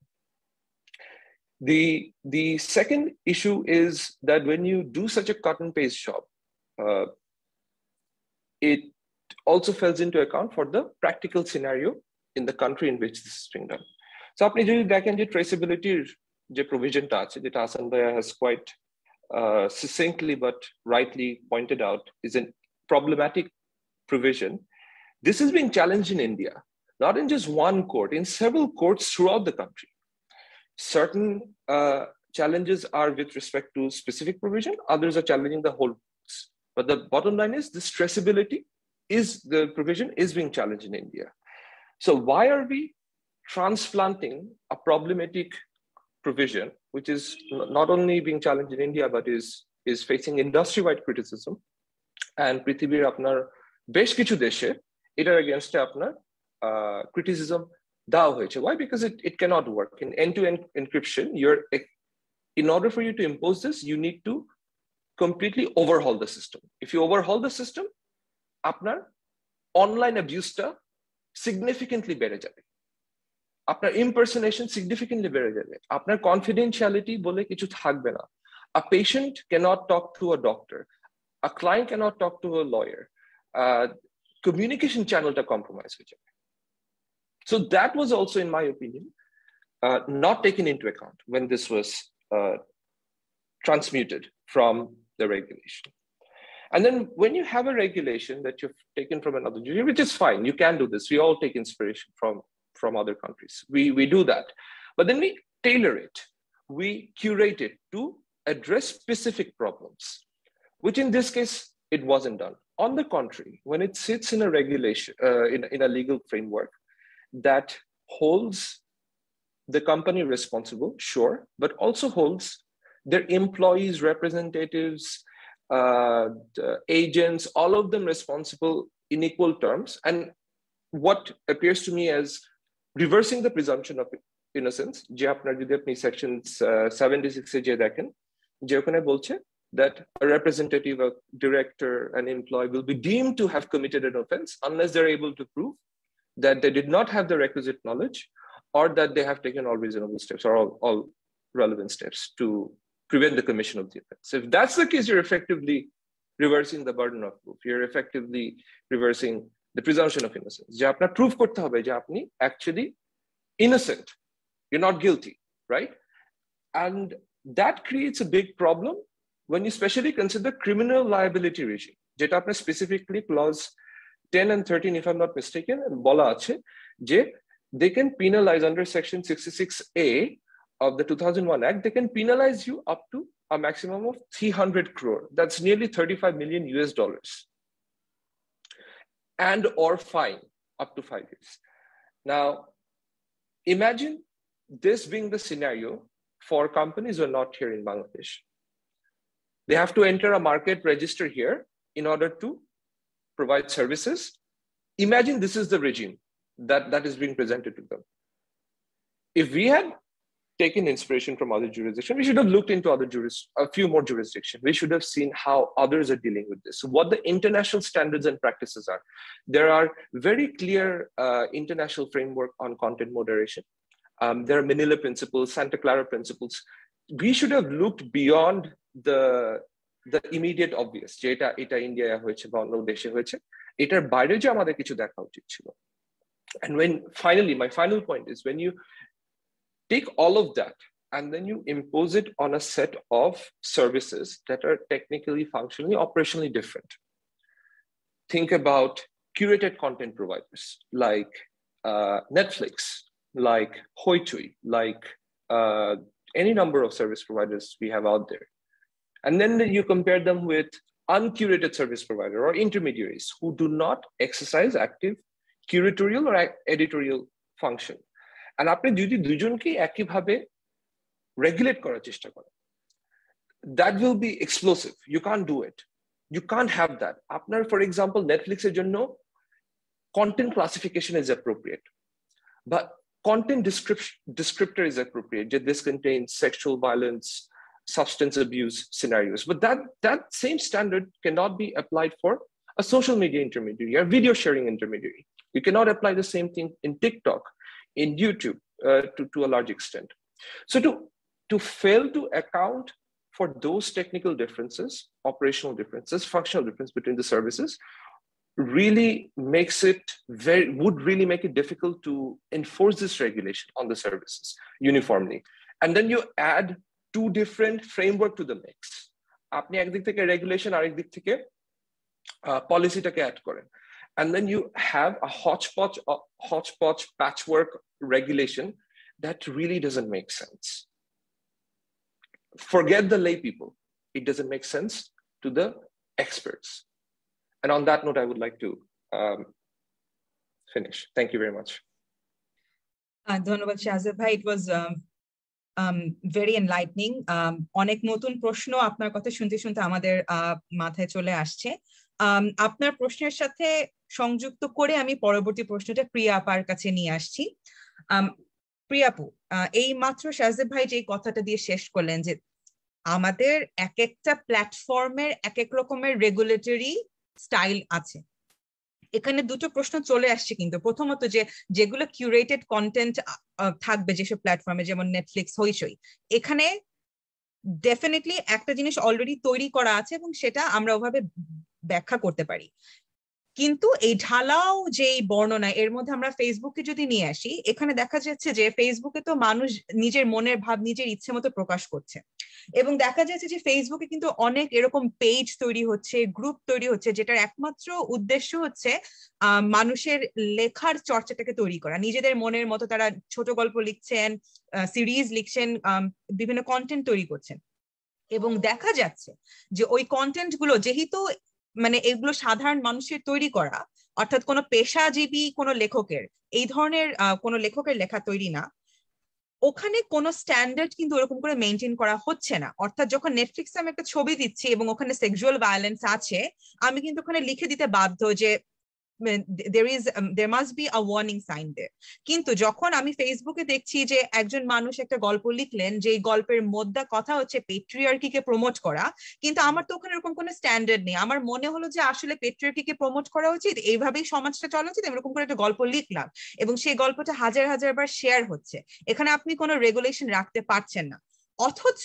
The second issue is that when you do such a cut and paste job, it also falls into account for the practical scenario in the country in which this is being done. So আপনি যদি দেখেন যে traceability যে provisionটা আছে, যেটা Hasan Bhaiya has quite succinctly but rightly pointed out is a problematic provision. This is being challenged in India, not in just one court, in several courts throughout the country. Certain challenges are with respect to specific provision, others are challenging the whole rules. But the bottom line is this traceability the provision is being challenged in India. So why are we transplanting a problematic provision, which is not only being challenged in India, but is facing industry-wide criticism, and পৃথিবীর আপনার বেশ কিছু দেশে এটার against আপনার criticism দেওয়া হয়েছে. Why? Because it cannot work. In end-to-end encryption, in order for you to impose this, you need to completely overhaul the system. If you overhaul the system, আপনার online abuse-টা significantly বেড়ে যাবে, আপনার impersonation significantly বেড়ে যাবে, আপনার confidentiality বলে কিছু থাকবে না. A patient cannot talk to a doctor, a client cannot talk to a lawyer, communication channel-টা compromise হয়ে যাবে. So that was also, in my opinion, not taken into account when this was transmuted from the regulation. And then when you have a regulation that you've taken from another jurisdiction, which is fine, you can do this. We all take inspiration from other countries. We do that. But then we tailor it. We curate it to address specific problems, which in this case, it wasn't done. On the contrary, when it sits in a regulation, in a legal framework that holds the company responsible, sure, but also holds their employees, representatives, agents, all of them responsible in equal terms. And what appears to me as reversing the presumption of innocence, যে আপনার যদি আপনি section 76 এ যে দেখেন, যে ওখানে বলছে that a representative, a director, an employee will be deemed to have committed an offense unless they're able to prove that they did not have the requisite knowledge or that they have taken all reasonable steps or all relevant steps to prevent the commission of the offense. If that's the case, you're effectively reversing the burden of proof. You're effectively reversing the presumption of innocence. যে আপনার proof করতে হবে যে আপনি actually innocent. You're not guilty, right? And that creates a big problem when you especially consider criminal liability regime. যেটা আপনার specifically clause 10 and 13, if I'm not mistaken, বলা আছে যে they can penalize under section 66A of the 2001 Act, they can penalize you up to a maximum of 300 crore. That's nearly 35 million US dollars. And or fine up to 5 years. Now, imagine this being the scenario for companies who are not here in Bangladesh. They have to enter a market register here in order to provide services. Imagine this is the regime that is being presented to them. If we had taken inspiration from other jurisdictions, we should have looked into a few more jurisdictions. We should have seen how others are dealing with this, what the international standards and practices are. There are very clear international framework on content moderation. There are Manila principles, Santa Clara principles. We should have looked beyond the immediate obvious. যে এটা ইন্ডিয়ায় হয়েছে বা অন্য দেশে হয়েছে, এটার বাইরে যে আমাদের কিছু দেখা উচিত ছিল. And when finally, my final point is when you take all of that and then you impose it on a set of services that are technically, functionally, operationally different. Think about curated content providers like Netflix, like Hoitui, like any number of service providers we have out there. And then you compare them with uncurated service provider or intermediaries who do not exercise active curatorial or editorial function. And আপনি যদি দুজনকে একইভাবে regulate করার চেষ্টা করেন, that will be explosive. You can't do it. You can't have that. আপনার, for example, Netflix এর জন্য content classification is appropriate, but content descriptor is appropriate. This contains sexual violence, substance abuse scenarios, but that same standard cannot be applied for a social media intermediary or video sharing intermediary. You cannot apply the same thing in TikTok, in YouTube, to a large extent. So to fail to account for those technical differences, operational differences, functional difference between the services really would really make it difficult to enforce this regulation on the services uniformly. And then you add two different framework to the mix. আপনি একদিক থেকে regulation, আরেক দিক থেকে policy-টাকে add করেন. And then you have a hodgepodge patchwork regulation that really doesn't make sense. Forget the lay people. It doesn't make sense to the experts. And on that note, I would like to finish. Thank you very much. ধন্যবাদ শাহজাদ ভাই. It was very enlightening. অনেক নতুন প্রশ্ন আপনার কথা শুনতে শুনতে আমাদের মাথায় চলে আসছে. আপনার প্রশ্নের সাথে সংযুক্ত করে আমি পরবর্তী প্রশ্নটা প্রিয়া আপার কাছে নিয়ে আসছি. প্রিয়া আপু, এই মাত্র শাহজাদ ভাই যে কথাটা দিয়ে শেষ করলেন যে আমাদের এক একটা প্ল্যাটফর্মের এক এক রকমের রেগুলেটরি স্টাইল আছে। এখানে দুটো প্রশ্ন চলে আসছে কিন্তু, প্রথমত যে যেগুলো কিউরেটেড কন্টেন্ট থাকবে যেসব প্ল্যাটফর্মে, যেমন নেটফ্লিক্স, হইচই, এখানে ডেফিনেটলি একটা জিনিস অলরেডি তৈরি করা আছে এবং সেটা আমরা ওভাবে ব্যাখ্যা করতে পারি। কিন্তু এই ঢালাও যে বর্ণনা, এর মধ্যে আমরা ফেসবুককে যদি নিয়ে আসি, এখানে দেখা যাচ্ছে যে ফেসবুকে তো মানুষ নিজের মনের ভাব নিজের ইচ্ছে মতো প্রকাশ করছে, এবং দেখা যাচ্ছে যে ফেসবুকে কিন্তু অনেক এরকম পেজ তৈরি হচ্ছে, গ্রুপ তৈরি হচ্ছে, যেটার একমাত্র উদ্দেশ্য হচ্ছে মানুষের লেখার চর্চাটাকে তৈরি করা। নিজেদের মনের মতো তারা ছোট গল্প লিখছেন, সিরিজ লিখছেন, বিভিন্ন কন্টেন্ট তৈরি করছেন, এবং দেখা যাচ্ছে যে ওই কন্টেন্ট গুলো যেহেতু মানে এগুলো সাধারণ মানুষের তৈরি করা, অর্থাৎ কোনো পেশাজীবী কোনো লেখকের, এই ধরনের কোনো লেখকের লেখা তৈরি না, ওখানে কোনো স্ট্যান্ডার্ড কিন্তু ওরকম করে মেনটেন করা হচ্ছে না। অর্থাৎ যখন নেটফ্লিক্সে আমি একটা ছবি দিচ্ছি এবং ওখানে সেক্সুয়াল ভায়োলেন্স আছে, আমি কিন্তু ওখানে লিখে দিতে বাধ্য যে there must be a warning sign there. কিন্তু যখন আমি ফেসবুকে দেখছি যে একজন মানুষ একটা গল্প লিখলেন, যে গল্পের মধ্যে কথা হচ্ছে পেট্রিয়ার্কিকে প্রমোট করা, কিন্তু আমার তো ওখানে এরকম কোনো স্ট্যান্ডার্ড নেই। আমার মনে হলো যে আসলে পেট্রিয়ার্কিকে প্রমোট করা উচিত, এইভাবেই সমাজটা চলা উচিত, এরকম করে একটা গল্প লিখলাম এবং সেই গল্পটা হাজার হাজার বার শেয়ার হচ্ছে। এখানে আপনি কোনো রেগুলেশন রাখতে পারছেন না। অথচ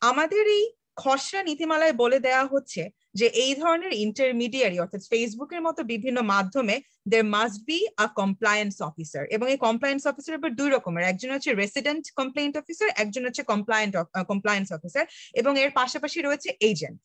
আমাদের এই খসড়া নীতিমালায় বলে দেওয়া হচ্ছে যে এই ধরনের ইন্টারমিডিয়ারি, অর্থাৎ ফেসবুকের মতো বিভিন্ন মাধ্যমে there must be a compliance officer, এবং এই কমপ্লায়েন্স অফিসার এবার দুই রকমের, একজন হচ্ছে রেসিডেন্ট কমপ্লেইন্ট অফিসার, একজন হচ্ছে কমপ্লায়েন্স অফিসার, এবং এর পাশাপাশি রয়েছে এজেন্ট।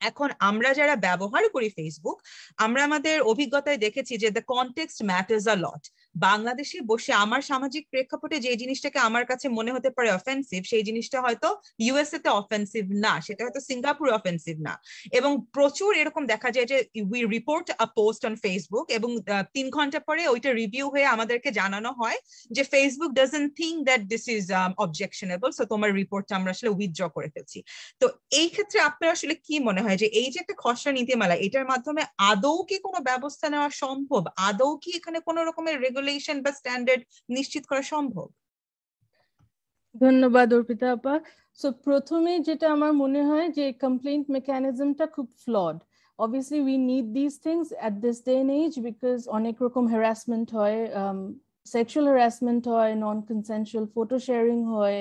এখন আমরা যারা ব্যবহার করি ফেসবুক, আমরা আমাদের অভিজ্ঞতায় দেখেছি যে দ্য কনটেক্সট ম্যাটার্স আ লট। বাংলাদেশে বসে আমার সামাজিক প্রেক্ষাপটে যে জিনিসটাকে আমার কাছে মনে হতে পারে অফেন্সিভ, সেই জিনিসটা হয়তো ইউএসএ তে অফেন্সিভ না, সেটা হয়তো সিঙ্গাপুর অফেন্সিভ না। এবং প্রচুর এরকম দেখা যায় যে we report a post on Facebook, এবং 3 ঘন্টা পরে ওইটা রিভিউ হয়ে আমাদেরকে জানানো হয় যে Facebook doesn't think that this is objectionable, so তোমার রিপোর্টটা আমরা আসলে উইথড্র করে ফেলছি। তো এই ক্ষেত্রে আপনার আসলে কি মনে হয় যে এই যে একটা খসড়া নীতিমালা, এটার মাধ্যমে আদৌ কি কোনো ব্যবস্থা নেওয়া সম্ভব? আদৌ কি এখানে কোনো রকমের রেগুলেশন বা স্ট্যান্ডার্ড নিশ্চিত করা সম্ভব? ধন্যবাদ অর্পিতা আপা। সো প্রথমে যেটা আমার মনে হয় যে কমপ্লেইন্ট মেকানিজমটা খুব flood. Obviously we need these things at this day and age because অনেক রকম harassment হয়, sexual harassment হয়, non-consensual photo sharing হয়,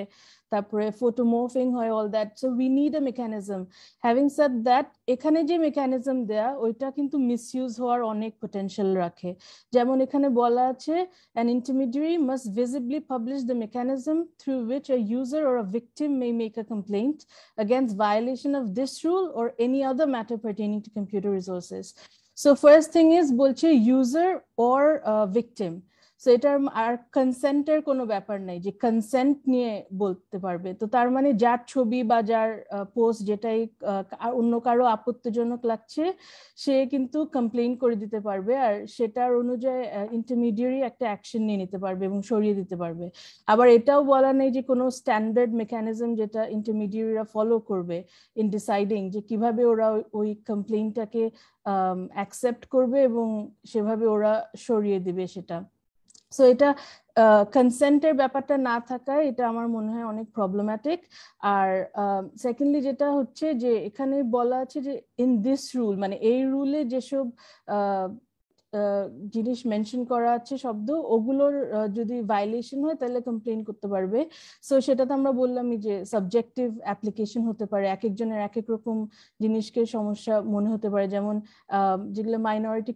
তারপরে photo morphing হয়, all that. So we need a mechanism. Having said that, এখানে যে mechanism দেয়া ওইটা কিন্তু misuse হওয়ার অনেক potential রাখে। যেমন এখানে বলা আছে an intermediary must visibly publish the mechanism through which a user or a victim may make a complaint against violation of this rule or any other matter pertaining to computer resources. So first thing is বলছে user or victim. So এটার আর কনসেন্টের কোনো ব্যাপার নাই যে consent নিয়ে বলতে পারবে। তো তার মানে যার ছবি বা যার পোস্ট যেটাই অন্য কারো আপত্তিজনক লাগছে সে কিন্তু কমপ্লেইন করে দিতে পারবে, আর সেটার অনুযায়ী ইন্টারমিডিয়ারি একটা অ্যাকশন নিয়ে নিতে পারবে এবং সরিয়ে দিতে পারবে। আবার এটাও বলা নেই যে কোনো স্ট্যান্ডার্ড মেকানিজম যেটা ইন্টারমিডিয়ারিরা ফলো করবে ইন ডিসাইডিং যে কিভাবে ওরা ওই কমপ্লেইনটাকে অ্যাকসেপ্ট করবে এবং সেভাবে ওরা সরিয়ে দিবে সেটা। সো এটা কনসেন্টের ব্যাপারটা না থাকায় এটা আমার মনে হয় অনেক প্রবলেম্যাটিক। আর সেকেন্ডলি যেটা হচ্ছে যে এখানে বলা আছে যে ইন দিস রুল, মানে এই রুলে যেসব জিনিস মেনশন করা আছে শব্দ, ওগুলোর যদি ভায়োলেশন হয় তাহলে কমপ্লেইন করতে পারবে। সো সেটা তো আমরা বললামই যে সাবজেক্টিভ অ্যাপ্লিকেশন হতে পারে, এক একজনের এক এক রকম জিনিসকে সমস্যা মনে হতে পারে। যেমন যেগুলো মাইনরিটি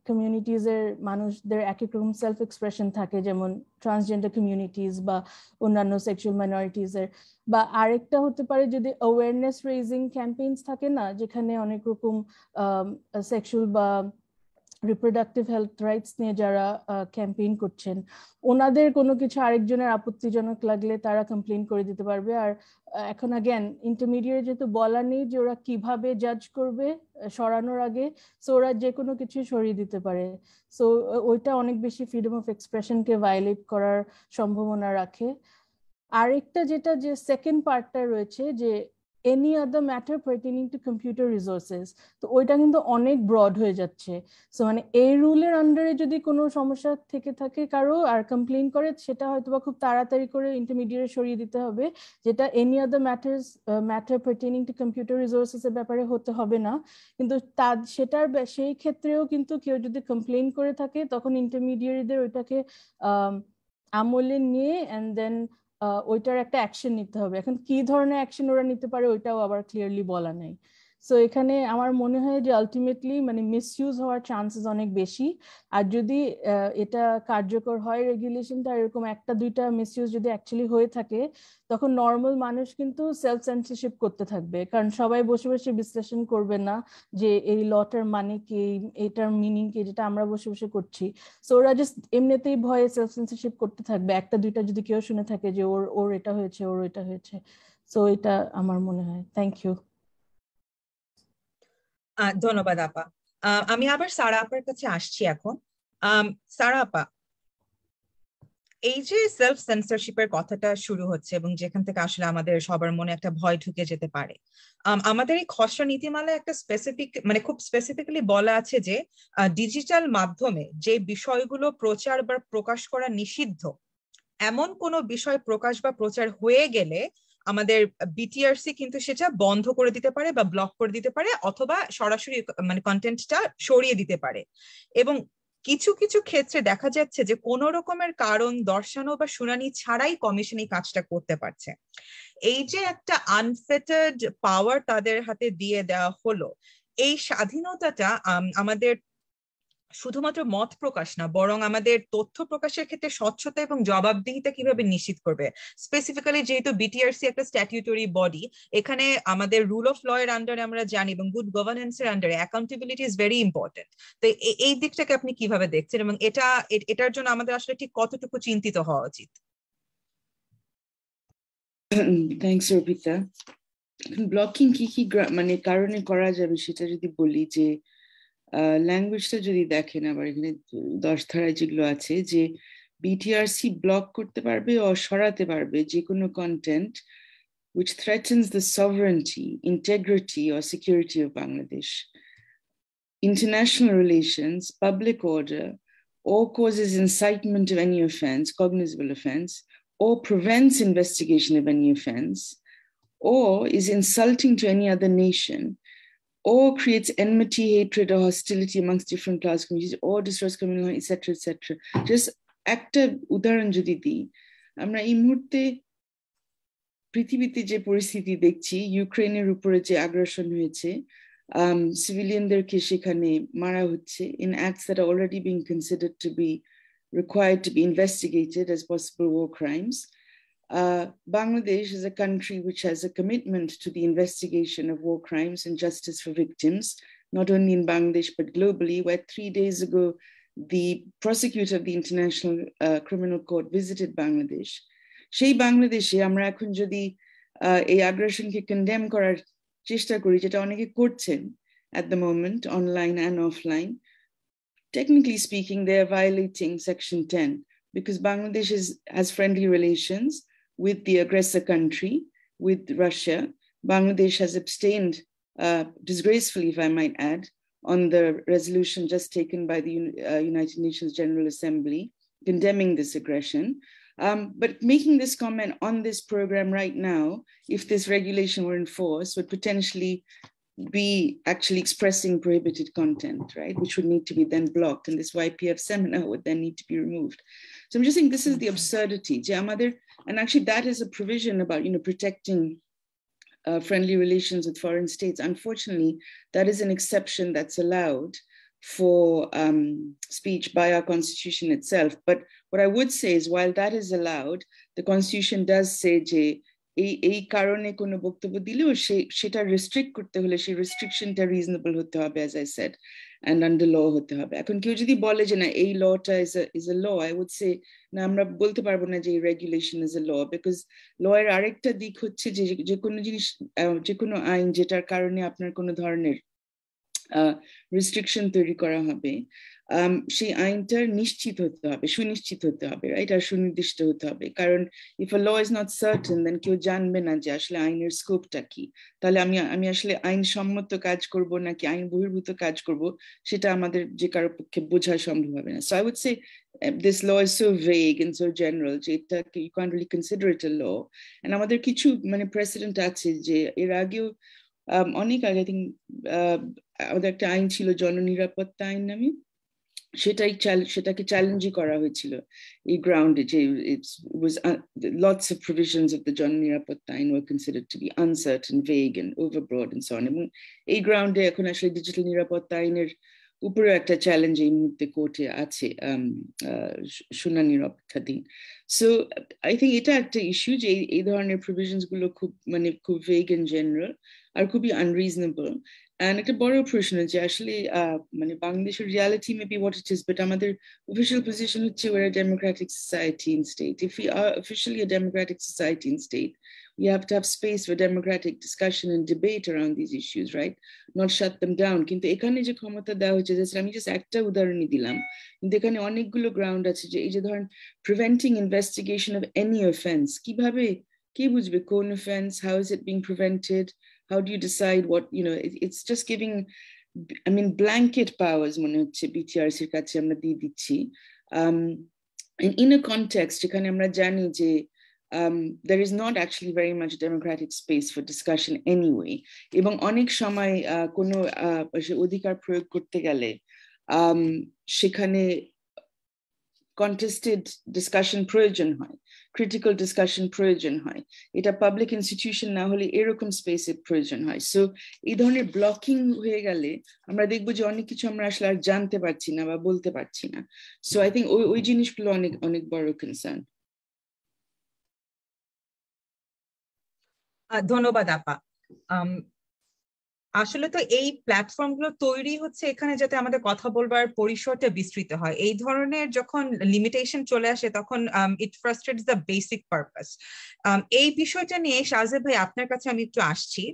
কমিউনিটিজ এর মানুষদের এক এক রকম সেলফ এক্সপ্রেশন থাকে, যেমন ট্রান্সজেন্ডার কমিউনিটিজ বা অন্যান্য সেক্সুয়াল মাইনরিটিজ এর। বা আরেকটা হতে পারে যদি অ্যাওয়ারনেস রেজিং ক্যাম্পেইনস থাকে না, যেখানে অনেক রকম সেক্সুয়াল বা রিপ্রোডাক্টিভ হেলথ রাইটস নিয়ে যারা ক্যাম্পেইন করছেন, ওনাদের কোনো কিছু আরেকজনের আপত্তিজনক লাগলে তারা কমপ্লেইন করে দিতে পারবে। আর এখন আগেন ইন্টারমিডিয়েট যেহেতু বলা নেই যে ওরা কিভাবে জাজ করবে সরানোর আগে, সো ওরা যে কোনো কিছু সরিয়ে দিতে পারে। সো ওইটা অনেক বেশি ফ্রিডম অফ এক্সপ্রেশনকে ভায়োলেট করার সম্ভাবনা রাখে। আরেকটা যেটা যে সেকেন্ড পার্টটা রয়েছে যে any other matter pertaining to computer resources, তো ওইটা কিন্তু অনেক ব্রড হয়ে যাচ্ছে। সো মানে এই রুলের আন্ডারে যদি কোনো সমস্যা থেকে থাকে কারো আর কমপ্লেইন করে, সেটা হয়তো বা খুব তাড়াতাড়ি করে ইন্টারমিডিয়েট সরিয়ে দিতে হবে, যেটা any other matter pertaining to computer resources এর ব্যাপারে হতে হবে না। কিন্তু সেটার সেই ক্ষেত্রেও কিন্তু কেউ যদি কমপ্লেইন করে থাকে তখন ইন্টারমিডিয়েটদের ওইটাকে আমলে নিয়ে এন্ড দেন ওইটার একটা অ্যাকশন নিতে হবে। এখন কি ধরনের অ্যাকশন ওরা নিতে পারে ওইটাও আবার ক্লিয়ারলি বলা নাই। সো এখানে আমার মনে হয় যে আলটিমেটলি মানে মিসইউজ হওয়ার চান্সেস অনেক বেশি। আর যদি এটা কার্যকর হয় রেগুলেশনটা, এরকম একটা দুইটা মিসইউজ যদি অ্যাকচুয়ালি হয়ে থাকে, তখন নর্মাল মানুষ কিন্তু সেলফ সেন্সরশিপ করতে থাকবে, কারণ সবাই বসে বসে বিশ্লেষণ করবে না যে এই লটার মানে কি, এটার মিনিং কি, যেটা আমরা বসে বসে করছি। সো ওরা জাস্ট এমনিতেই ভয়ে সেলফ সেন্সরশিপ করতে থাকবে, একটা দুইটা যদি কেউ শুনে থাকে যে ওর এটা হয়েছে, ওর এটা হয়েছে। সো এটা আমার মনে হয়। Thank you. ধন্যবাদ আপা। আমি আবার সারা আপার কাছে আসছি এখন। সারা আপা, এই যে সেলফ সেন্সরশিপের কথাটা শুরু হচ্ছে এবং যেখান থেকে আসলে আমাদের সবার মনে একটা ভয় ঢুকে যেতে পারে, আমাদের এই খসড়া নীতিমালায় একটা স্পেসিফিক মানে খুব স্পেসিফিক্যালি বলা আছে যে ডিজিটাল মাধ্যমে যে বিষয়গুলো প্রচার বা প্রকাশ করা নিষিদ্ধ, এমন কোনো বিষয় প্রকাশ বা প্রচার হয়ে গেলে আমাদের বিটিআরসি কিন্তু সেটা বন্ধ করে দিতে পারে বা ব্লক করে দিতে পারে, অথবা সরাসরি মানে কন্টেন্টটা সরিয়ে দিতে পারে। এবং কিছু কিছু ক্ষেত্রে দেখা যাচ্ছে যে কোন রকমের কারণ দর্শানো বা শুনানি ছাড়াই কমিশন এই কাজটা করতে পারছে। এই যে একটা আনফেটার্ড পাওয়ার তাদের হাতে দিয়ে দেওয়া হলো, এই স্বাধীনতাটা আমাদের শুধুমাত্র মত প্রকাশ না, বরং আমাদের তথ্য প্রকাশের ক্ষেত্রে স্বচ্ছতা এবং জবাবদিহিতা কিভাবে নিশ্চিত করবে? স্পেসিফিক্যালি যেহেতু বিটিআরসি একটা স্ট্যাটিউটরি বডি, এখানে আমাদের রুল অফ ল এর আন্ডারে আমরা জানি এবং গুড গভর্নেন্স এর আন্ডারে অ্যাকাউন্টেবিলিটি ইজ ভেরি ইম্পর্টেন্ট। তো এই দিকটাকে আপনি কিভাবে দেখছেন এবং এটার জন্য আমাদের আসলে ঠিক কতটুকু চিন্তিত হওয়া উচিত? থ্যাংকস অর্পিতা। ব্লকিং কি কি মানে কারণে করা যাবে সেটা যদি বলি, যে ল্যাঙ্গুয়েজটা যদি দেখেন, আবার এখানে 10 ধারায় যেগুলো আছে, যে বিটিআরসি ব্লক করতে পারবে ও সরাতে পারবে যে কোনো content which threatens the sovereignty, integrity or security of Bangladesh, international relations, public order, or causes incitement of any offense, cognizable offense, or prevents investigation of any offense, or is insulting to any other nation, or creates enmity, hatred, or hostility amongst different class communities, or destroys communal, etc., etc. Just একটা উদাহরণ যদি দিই, আমরা এই মুহূর্তে পৃথিবীতে যে পরিস্থিতি দেখছি, ইউক্রেনের উপরে যে আগ্রাসন হয়েছে, সিভিলিয়ানদেরকে সেখানে মারা হচ্ছে in acts that are already being considered to be required to be investigated as possible war crimes. Bangladesh is a country which has a commitment to the investigation of war crimes and justice for victims, not only in Bangladesh but globally, where 3 days ago the prosecutor of the International Criminal Court visited Bangladesh. সেই বাংলাদেশে আমরা এখন যদি এই আগ্রাসনকে condemn করার চেষ্টা করি, যেটা অনেকে করছেন at the moment, online and offline, technically speaking, they are violating Section 10, because Bangladesh has friendly relations with the aggressor country, with Russia. Bangladesh has abstained, disgracefully, if I might add, on the resolution just taken by the United Nations General Assembly condemning this aggression. But making this comment on this program right now, if this regulation were enforced, would potentially be actually expressing prohibited content, right? Which would need to be then blocked, and this YPF seminar would then need to be removed. So I'm just saying this is the absurdity. And actually that is a provision about, protecting friendly relations with foreign states. Unfortunately, that is an exception that's allowed for speech by our constitution itself. But what I would say is, while that is allowed, the constitution does say যে এই কারণে কোনো বক্তব্য দিলেও সেটা restrict করতে হলে সেই রেস্ট্রিকশনটা রিজনেবল হতে হবে, as I said, and under law হতে হবে। এখন কেউ যদি বলে যে না এই লটা is a law, I would say না, আমরা বলতে পারবো না যে regulation is a law, because law এর আরেকটা দিক হচ্ছে যে কোনো জিনিস, যে কোনো আইন যেটার কারণে আপনার কোনো ধরনের restriction তৈরি করা হবে, সেই আইনটার নিশ্চিত হতে হবে, সুনিশ্চিত হতে হবে, রাইট, আর সুনির্দিষ্ট হতে হবে। কারণ if a law is not certain then কেউ জানবে না যে আসলে আইনের স্কোপটা কি। তাহলে আমি আসলে আইনসম্মত কাজ করব নাকি আইন বহির্ভূত কাজ করব সেটা আমাদের যে কারোর পক্ষে বোঝা সম্ভব হবে না। So I would say this law is so vague and so general যে এটাকে you can't really consider it a law. and আমাদের কিছু মানে প্রেসিডেন্ট আছে যে এর আগেও অনেক আগে আই থিঙ্ক আমাদের একটা আইন ছিল জননিরাপত্তা আইন নামে, সেটাকে চ্যালেঞ্জই করা হয়েছিল এই গ্রাউন্ডে যে lots of provisions of the জননিরাপত্তা আইন were considered to be uncertain, vague and overbroad and so on. এবং এই গ্রাউন্ডে এখন আসলে ডিজিটাল নিরাপত্তা আইনের উপরে একটা চ্যালেঞ্জ এই মুহূর্তে কোর্টে আছে শুনানির অপেক্ষাধীন। সো আই থিঙ্ক এটা একটা ইস্যু যে এই ধরনের প্রভিশনস গুলো খুব ভেগ এন্ড জেনারেল আর খুবই আনরিজনেবল। And একটা বড় প্রশ্ন যে আসলে মানে বাংলাদেশের reality may be what it is, but আমাদের অফিসিয়াল পজিশন হচ্ছে we're a democratic society and state. If we are officially a democratic society and state, we have to have space for democratic discussion and debate around these issues, right? Not shut them down. কিন্তু এখানে যে ক্ষমতা দেওয়া হচ্ছে, আমি just একটা উদাহরণই দিলাম, কিন্তু এখানে অনেকগুলো গ্রাউন্ড আছে যে এই যে ধরেন preventing investigation of any offense, কিভাবে কে বুঝবে কোন offense, how is it being prevented, how do you decide what, you know, it's just giving, I mean, blanket powers মনে হচ্ছে BTRC এর কাছে আমরা দিয়ে দিচ্ছি in a context যেখানে আমরা জানি যে there is not actually very much democratic space for discussion anyway. এবং অনেক সময় কোনো অধিকার প্রয়োগ করতে গেলে সেখানে contested discussion প্রয়োজন হয়, critical discussion প্রয়োজন হয়, এটা পাবলিক ইনস্টিটিউশন না হলে এরকম স্পেসে প্রয়োজন হয়। সো এই ধরনের ব্লকিং হয়ে গেলে আমরা দেখবো যে অনেক কিছু আমরা আসলে আর জানতে পারছি না বা বলতে পারছি না। সো আই থিঙ্ক ওই জিনিসগুলো অনেক অনেক বড় কনসার্ন। ধন্যবাদ আপা। আসলে তো এই প্ল্যাটফর্ম গুলো তৈরি হচ্ছে এখানে যাতে আমাদের কথা বলবার পরিসরটা বিস্তৃত হয়। এই ধরনের যখন লিমিটেশন চলে আসে তখন ইট ফ্রাস্ট্রেটস দ্য বেসিক পারপাস। এই বিষয়টা নিয়ে শাহজেব ভাই আপনার কাছে আমি একটু আসছি।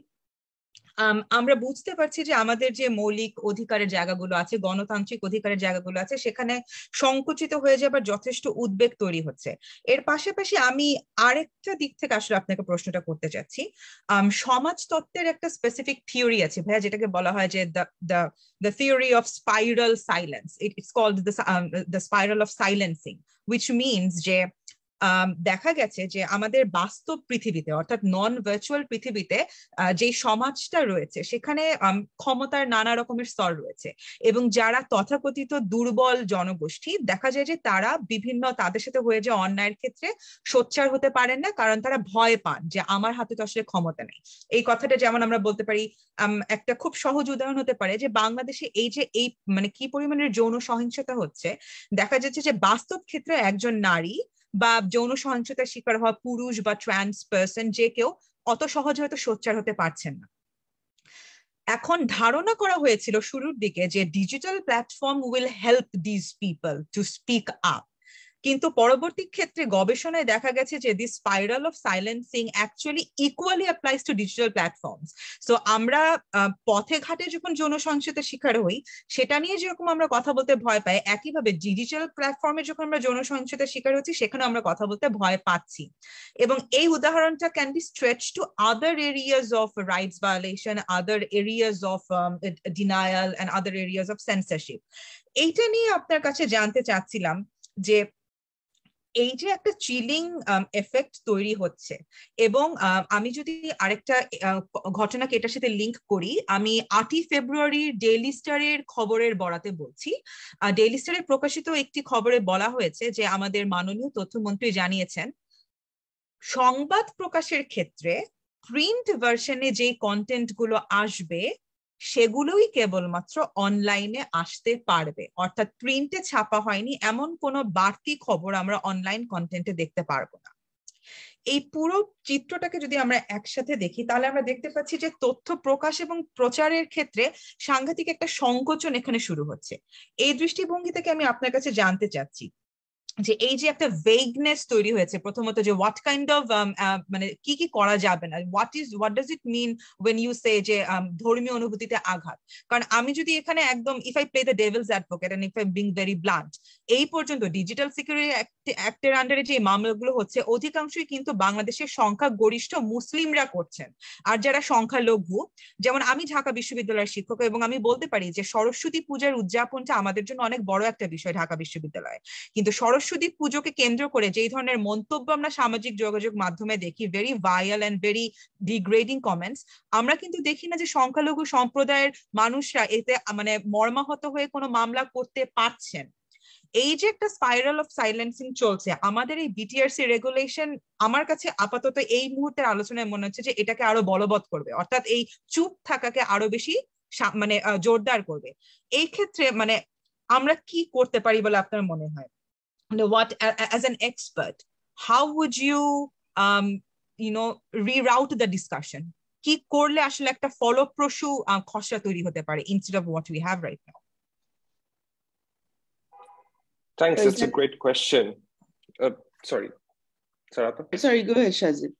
আমরা বুঝতে পারছি যে আমাদের যে মৌলিক অধিকারের জায়গাগুলো আছে, গণতান্ত্রিক অধিকারের জায়গাগুলো আছে, সেখানে সংকুচিত হয়ে যাবার যথেষ্ট উদ্বেগ তৈরি হচ্ছে। এর পাশাপাশি আমি আরেকটা দিক থেকে আসলে আপনাকে প্রশ্নটা করতে চাচ্ছি। সমাজতত্ত্বের একটা স্পেসিফিক থিওরি আছে ভাইয়া, যেটাকে বলা হয় যে the theory of spiral silence. It's called the spiral of silencing, which means যে দেখা গেছে যে আমাদের বাস্তব পৃথিবীতে অর্থাৎ নন ভার্চুয়াল পৃথিবীতে যে সমাজটা রয়েছে সেখানে ক্ষমতার নানা রকমের স্তর রয়েছে, এবং যারা তথাকথিত দুর্বল জনগোষ্ঠী দেখা যায় যে তারা বিভিন্ন তাদের সাথে হয়ে যায় অন্যায়ের ক্ষেত্রে সোচ্চার হতে পারেন না, কারণ তারা ভয় পান যে আমার হাতে তো আসলে ক্ষমতা নেই। এই কথাটা যেমন আমরা বলতে পারি, একটা খুব সহজ উদাহরণ হতে পারে যে বাংলাদেশে এই মানে কি পরিমাণের যৌন সহিংসতা হচ্ছে, দেখা যাচ্ছে যে বাস্তব ক্ষেত্রে একজন নারী বা যৌন সহিংসতার শিকার হওয়া পুরুষ বা ট্রান্স পার্সন যে কেউ অত সহজে হয়তো সোচ্চার হতে পারছেন না। এখন ধারণা করা হয়েছিল শুরুর দিকে যে digital platform will help this people to speak up, কিন্তু পরবর্তী ক্ষেত্রে গবেষণায় দেখা গেছে যে this spiral of silencing actually equally applies to digital platforms. So আমরা পথে ঘাটে যখন যৌন সহিংসতার শিকার হই সেটা নিয়ে যেরকম আমরা কথা বলতে ভয় পাই, একইভাবে ডিজিটাল প্ল্যাটফর্মে যখন আমরা যৌন সহিংসতার শিকার হচ্ছি সেখানে আমরা কথা বলতে ভয় পাচ্ছি। এবং এই উদাহরণটা can be stretch to other areas of rights violation, other areas of denial and other areas of censorship. এইটা নিয়ে আপনার কাছে জানতে চাচ্ছিলাম যে এই যে একটা চিলিং এফেক্ট তৈরি হচ্ছে, এবং আমি যদি আরেকটা ঘটনাকে এটার সাথে লিঙ্ক করি, আমি 8ই ফেব্রুয়ারি ডেইলি স্টারের খবরের বরাতে বলছি। ডেইলি স্টারে প্রকাশিত একটি খবরে বলা হয়েছে যে আমাদের মাননীয় তথ্যমন্ত্রী জানিয়েছেন সংবাদ প্রকাশের ক্ষেত্রে প্রিন্ট ভার্সনে যে কন্টেন্ট গুলো আসবে সেগুলোই কেবলমাত্র অনলাইনে আসতে পারবে, অর্থাৎ প্রিন্টে ছাপা হয়নি এমন কোনো বাড়তি খবর আমরা অনলাইন কন্টেন্টে দেখতে পারবো না। এই পুরো চিত্রটাকে যদি আমরা একসাথে দেখি তাহলে আমরা দেখতে পাচ্ছি যে তথ্য প্রকাশ এবং প্রচারের ক্ষেত্রে সাংঘাতিক একটা সংকোচন এখানে শুরু হচ্ছে। এই দৃষ্টিভঙ্গি থেকে আমি আপনার কাছে জানতে চাচ্ছি যে এই যে একটা ভেগনেস তৈরি হয়েছে প্রথমত, যে হোয়াট কাইন্ড অফ মানে কি কি করা যাবে না, what does it mean when you say যে ধর্মীয় অনুভূতিতে আঘাত। কারণ আমি যদি এখানে একদম if I play the devil's advocate and if I being very blunt, এই পর্যন্ত ডিজিটাল সিকিউরিটি অ্যাক্টের আন্ডারে যে মামলাগুলো হচ্ছে অধিকাংশই কিন্তু বাংলাদেশের সংখ্যাগরিষ্ঠ মুসলিমরা করছেন। আর যারা সংখ্যালঘু, যেমন আমি ঢাকা বিশ্ববিদ্যালয়ের শিক্ষক, এবং আমি বলতে পারি যে সরস্বতী পূজার উদযাপনটা আমাদের জন্য অনেক বড় একটা বিষয় ঢাকা বিশ্ববিদ্যালয়ে, কিন্তু সরস্বতী পুজোকে কেন্দ্র করে যেই ধরনের মন্তব্য আমরা সামাজিক যোগাযোগ মাধ্যমে দেখি, very viral and very degrading comments, আমরা কিন্তু দেখি না যে সংখ্যালঘু সম্প্রদায়ের মানুষরা এতে মানে মর্মাহত হয়ে কোনো মামলা করতে পারছেন। এই যে একটা স্পাইরাল অফ সাইলেন্সিং চলছে, আমাদের এই বিটিআরসি রেগুলেশন আমার কাছে আপাতত এই মুহূর্তের আলোচনায় মনে হচ্ছে যে এটাকে আরো বলবৎ করবে, অর্থাৎ এই চুপ থাকাকে আরো বেশি মানে জোরদার করবে। এই ক্ষেত্রে মানে আমরা কি করতে পারি বলে আপনার মনে হয়? What, as an expert, how would you reroute the discussion? কি করলে আসলে একটা ফলপ্রসূ খসড়া তৈরি হতে পারে instead of what we have right now? Thanks, that's a great question. Sorry, Sarapa? Sorry, go ahead, Shazib.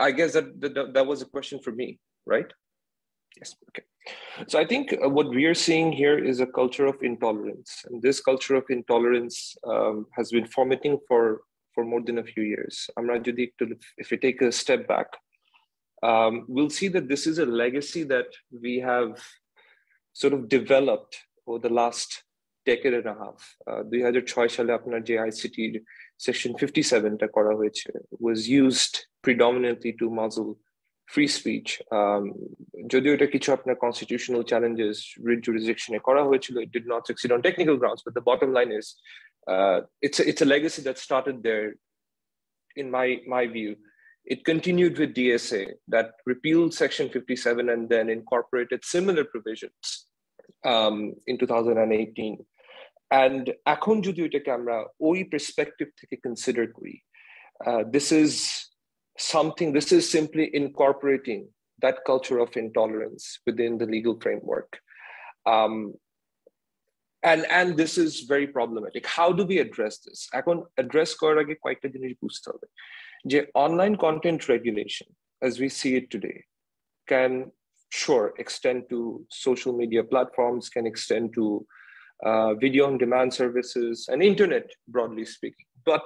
I guess that was a question for me, right? Yes, okay. So I think what we are seeing here is a culture of intolerance, and this culture of intolerance has been formatting for more than a few years. If we take a step back, we'll see that this is a legacy that we have sort of developed over the last decade and a half. 2006 সালে আপনার যে ICT section 57টা করা হয়েছে was used predominantly to muzzle free speech. যদিও এটা কিছু আপনার constitutional challenges writ jurisdiction এ করা হয়েছিল, it did not succeed on technical grounds, but the bottom line is it's a legacy that started there. In my view, it continued with DSA that repealed section 57 and then incorporated similar provisions in 2018. And এখন যদি এটাকে আমরা ওই perspective থেকে consider করি, this is simply incorporating that culture of intolerance within the legal framework. And this is very problematic. How do we address this? এখন address করার আগে কয়েকটা জিনিস বুঝতে হবে যে online content regulation as we see it today can extend to social media platforms, can extend to video on demand services and internet broadly speaking. But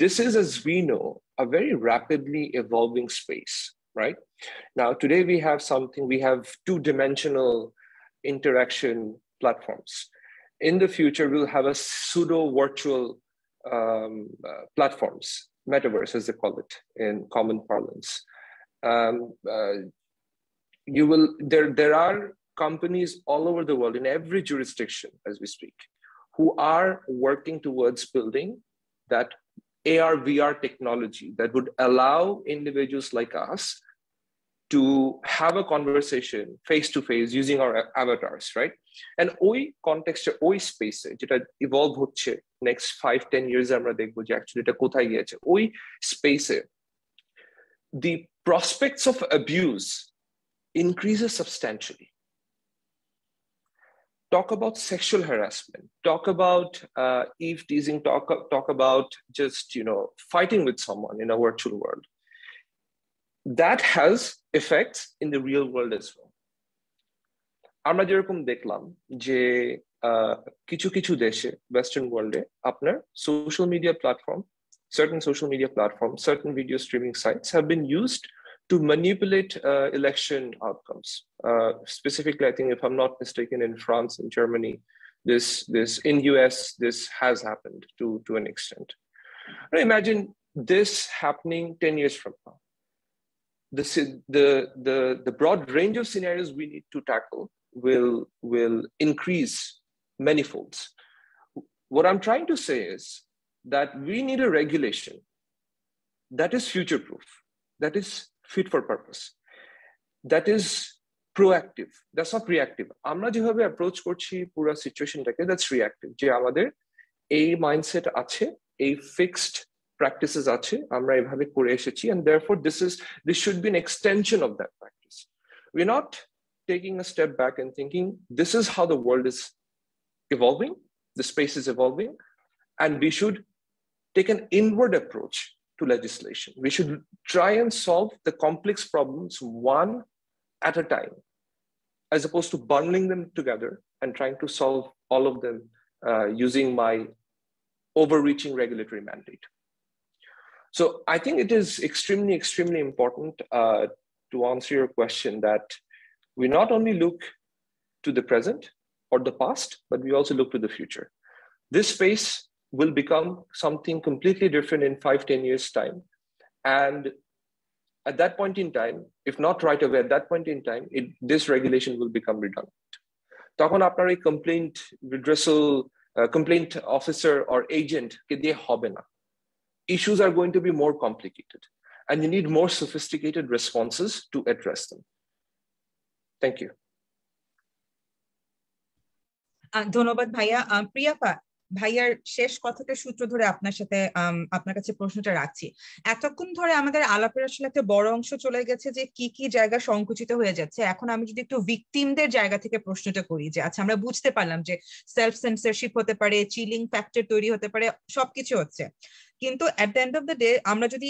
this is, as we know, a very rapidly evolving space, right? Now, today we have two-dimensional interaction platforms. In the future, we'll have a pseudo-virtual platforms, metaverse as they call it in common parlance. There are companies all over the world in every jurisdiction as we speak who are working towards building that AR VR technology that would allow individuals like us to have a conversation face to face using our avatars, right? And ওই কনটেক্সটে ওই স্পেসে যেটা evolve হচ্ছে next 5-10 years আমরা দেখবো যে actually এটা কোথায় গিয়েছে। ওই স্পেসে the prospects of abuse increases substantially. Talk about sexual harassment, talk about eve teasing, talk about just fighting with someone in a virtual world. That has effects in the real world as well. আমরা যেরকম দেখলাম যে কিছু কিছু দেশে western ওয়ার্ল্ডে আপনার certain social media platforms, certain video streaming sites have been used to manipulate election outcomes. Specifically, I think, if I'm not mistaken, in France and Germany, in US, this has happened to an extent. Now imagine this happening 10 years from now. The broad range of scenarios we need to tackle will increase many folds. What I'm trying to say is that we need a regulation that is future-proof, that is fit for purpose, that is proactive, that's not reactive. আমরা যেভাবে approach করছি পুরো সিচুয়েশনটাকে, that's reactive, যে আমাদের এই mindset আছে, এই fixed practices আছে, আমরা এভাবে করে এসেছি, and therefore this should be an extension of that practice. We're not taking a step back and thinking this is how the world is evolving, the space is evolving, and we should take an inward approach to legislation. We should try and solve the complex problems one at a time, as opposed to bundling them together and trying to solve all of them using my overreaching regulatory mandate. So I think it is extremely, extremely important to answer your question that we not only look to the present or the past, but we also look to the future. This space will become something completely different in 5-10 years' time. And at that point in time, if not right away, at that point in time, this regulation will become redundant. তখন আপনার এই complaint officer or agent কে দিয়ে হবে না. Issues are going to be more complicated, and you need more sophisticated responses to address them. Thank you. ধন্যবাদ ভাইয়া। প্রিয়াপা, ভাইয়ার শেষ কথাটা সূত্র ধরে আপনার কাছে প্রশ্নটা রাখছি। এতক্ষণ ধরে আমাদের আলাপের আসলে একটা বড় অংশ চলে গেছে যে কি কি জায়গা সংকুচিত হয়ে যাচ্ছে। এখন আমি যদি একটু ভিকটিমদের জায়গা থেকে প্রশ্নটা করি যে আচ্ছা, আমরা বুঝতে পারলাম যে সেলফ সেন্সরশিপ হতে পারে, চিলিং ফ্যাক্টর তৈরি হতে পারে, সবকিছু হচ্ছে, কিন্তু at the end of the day আমরা যদি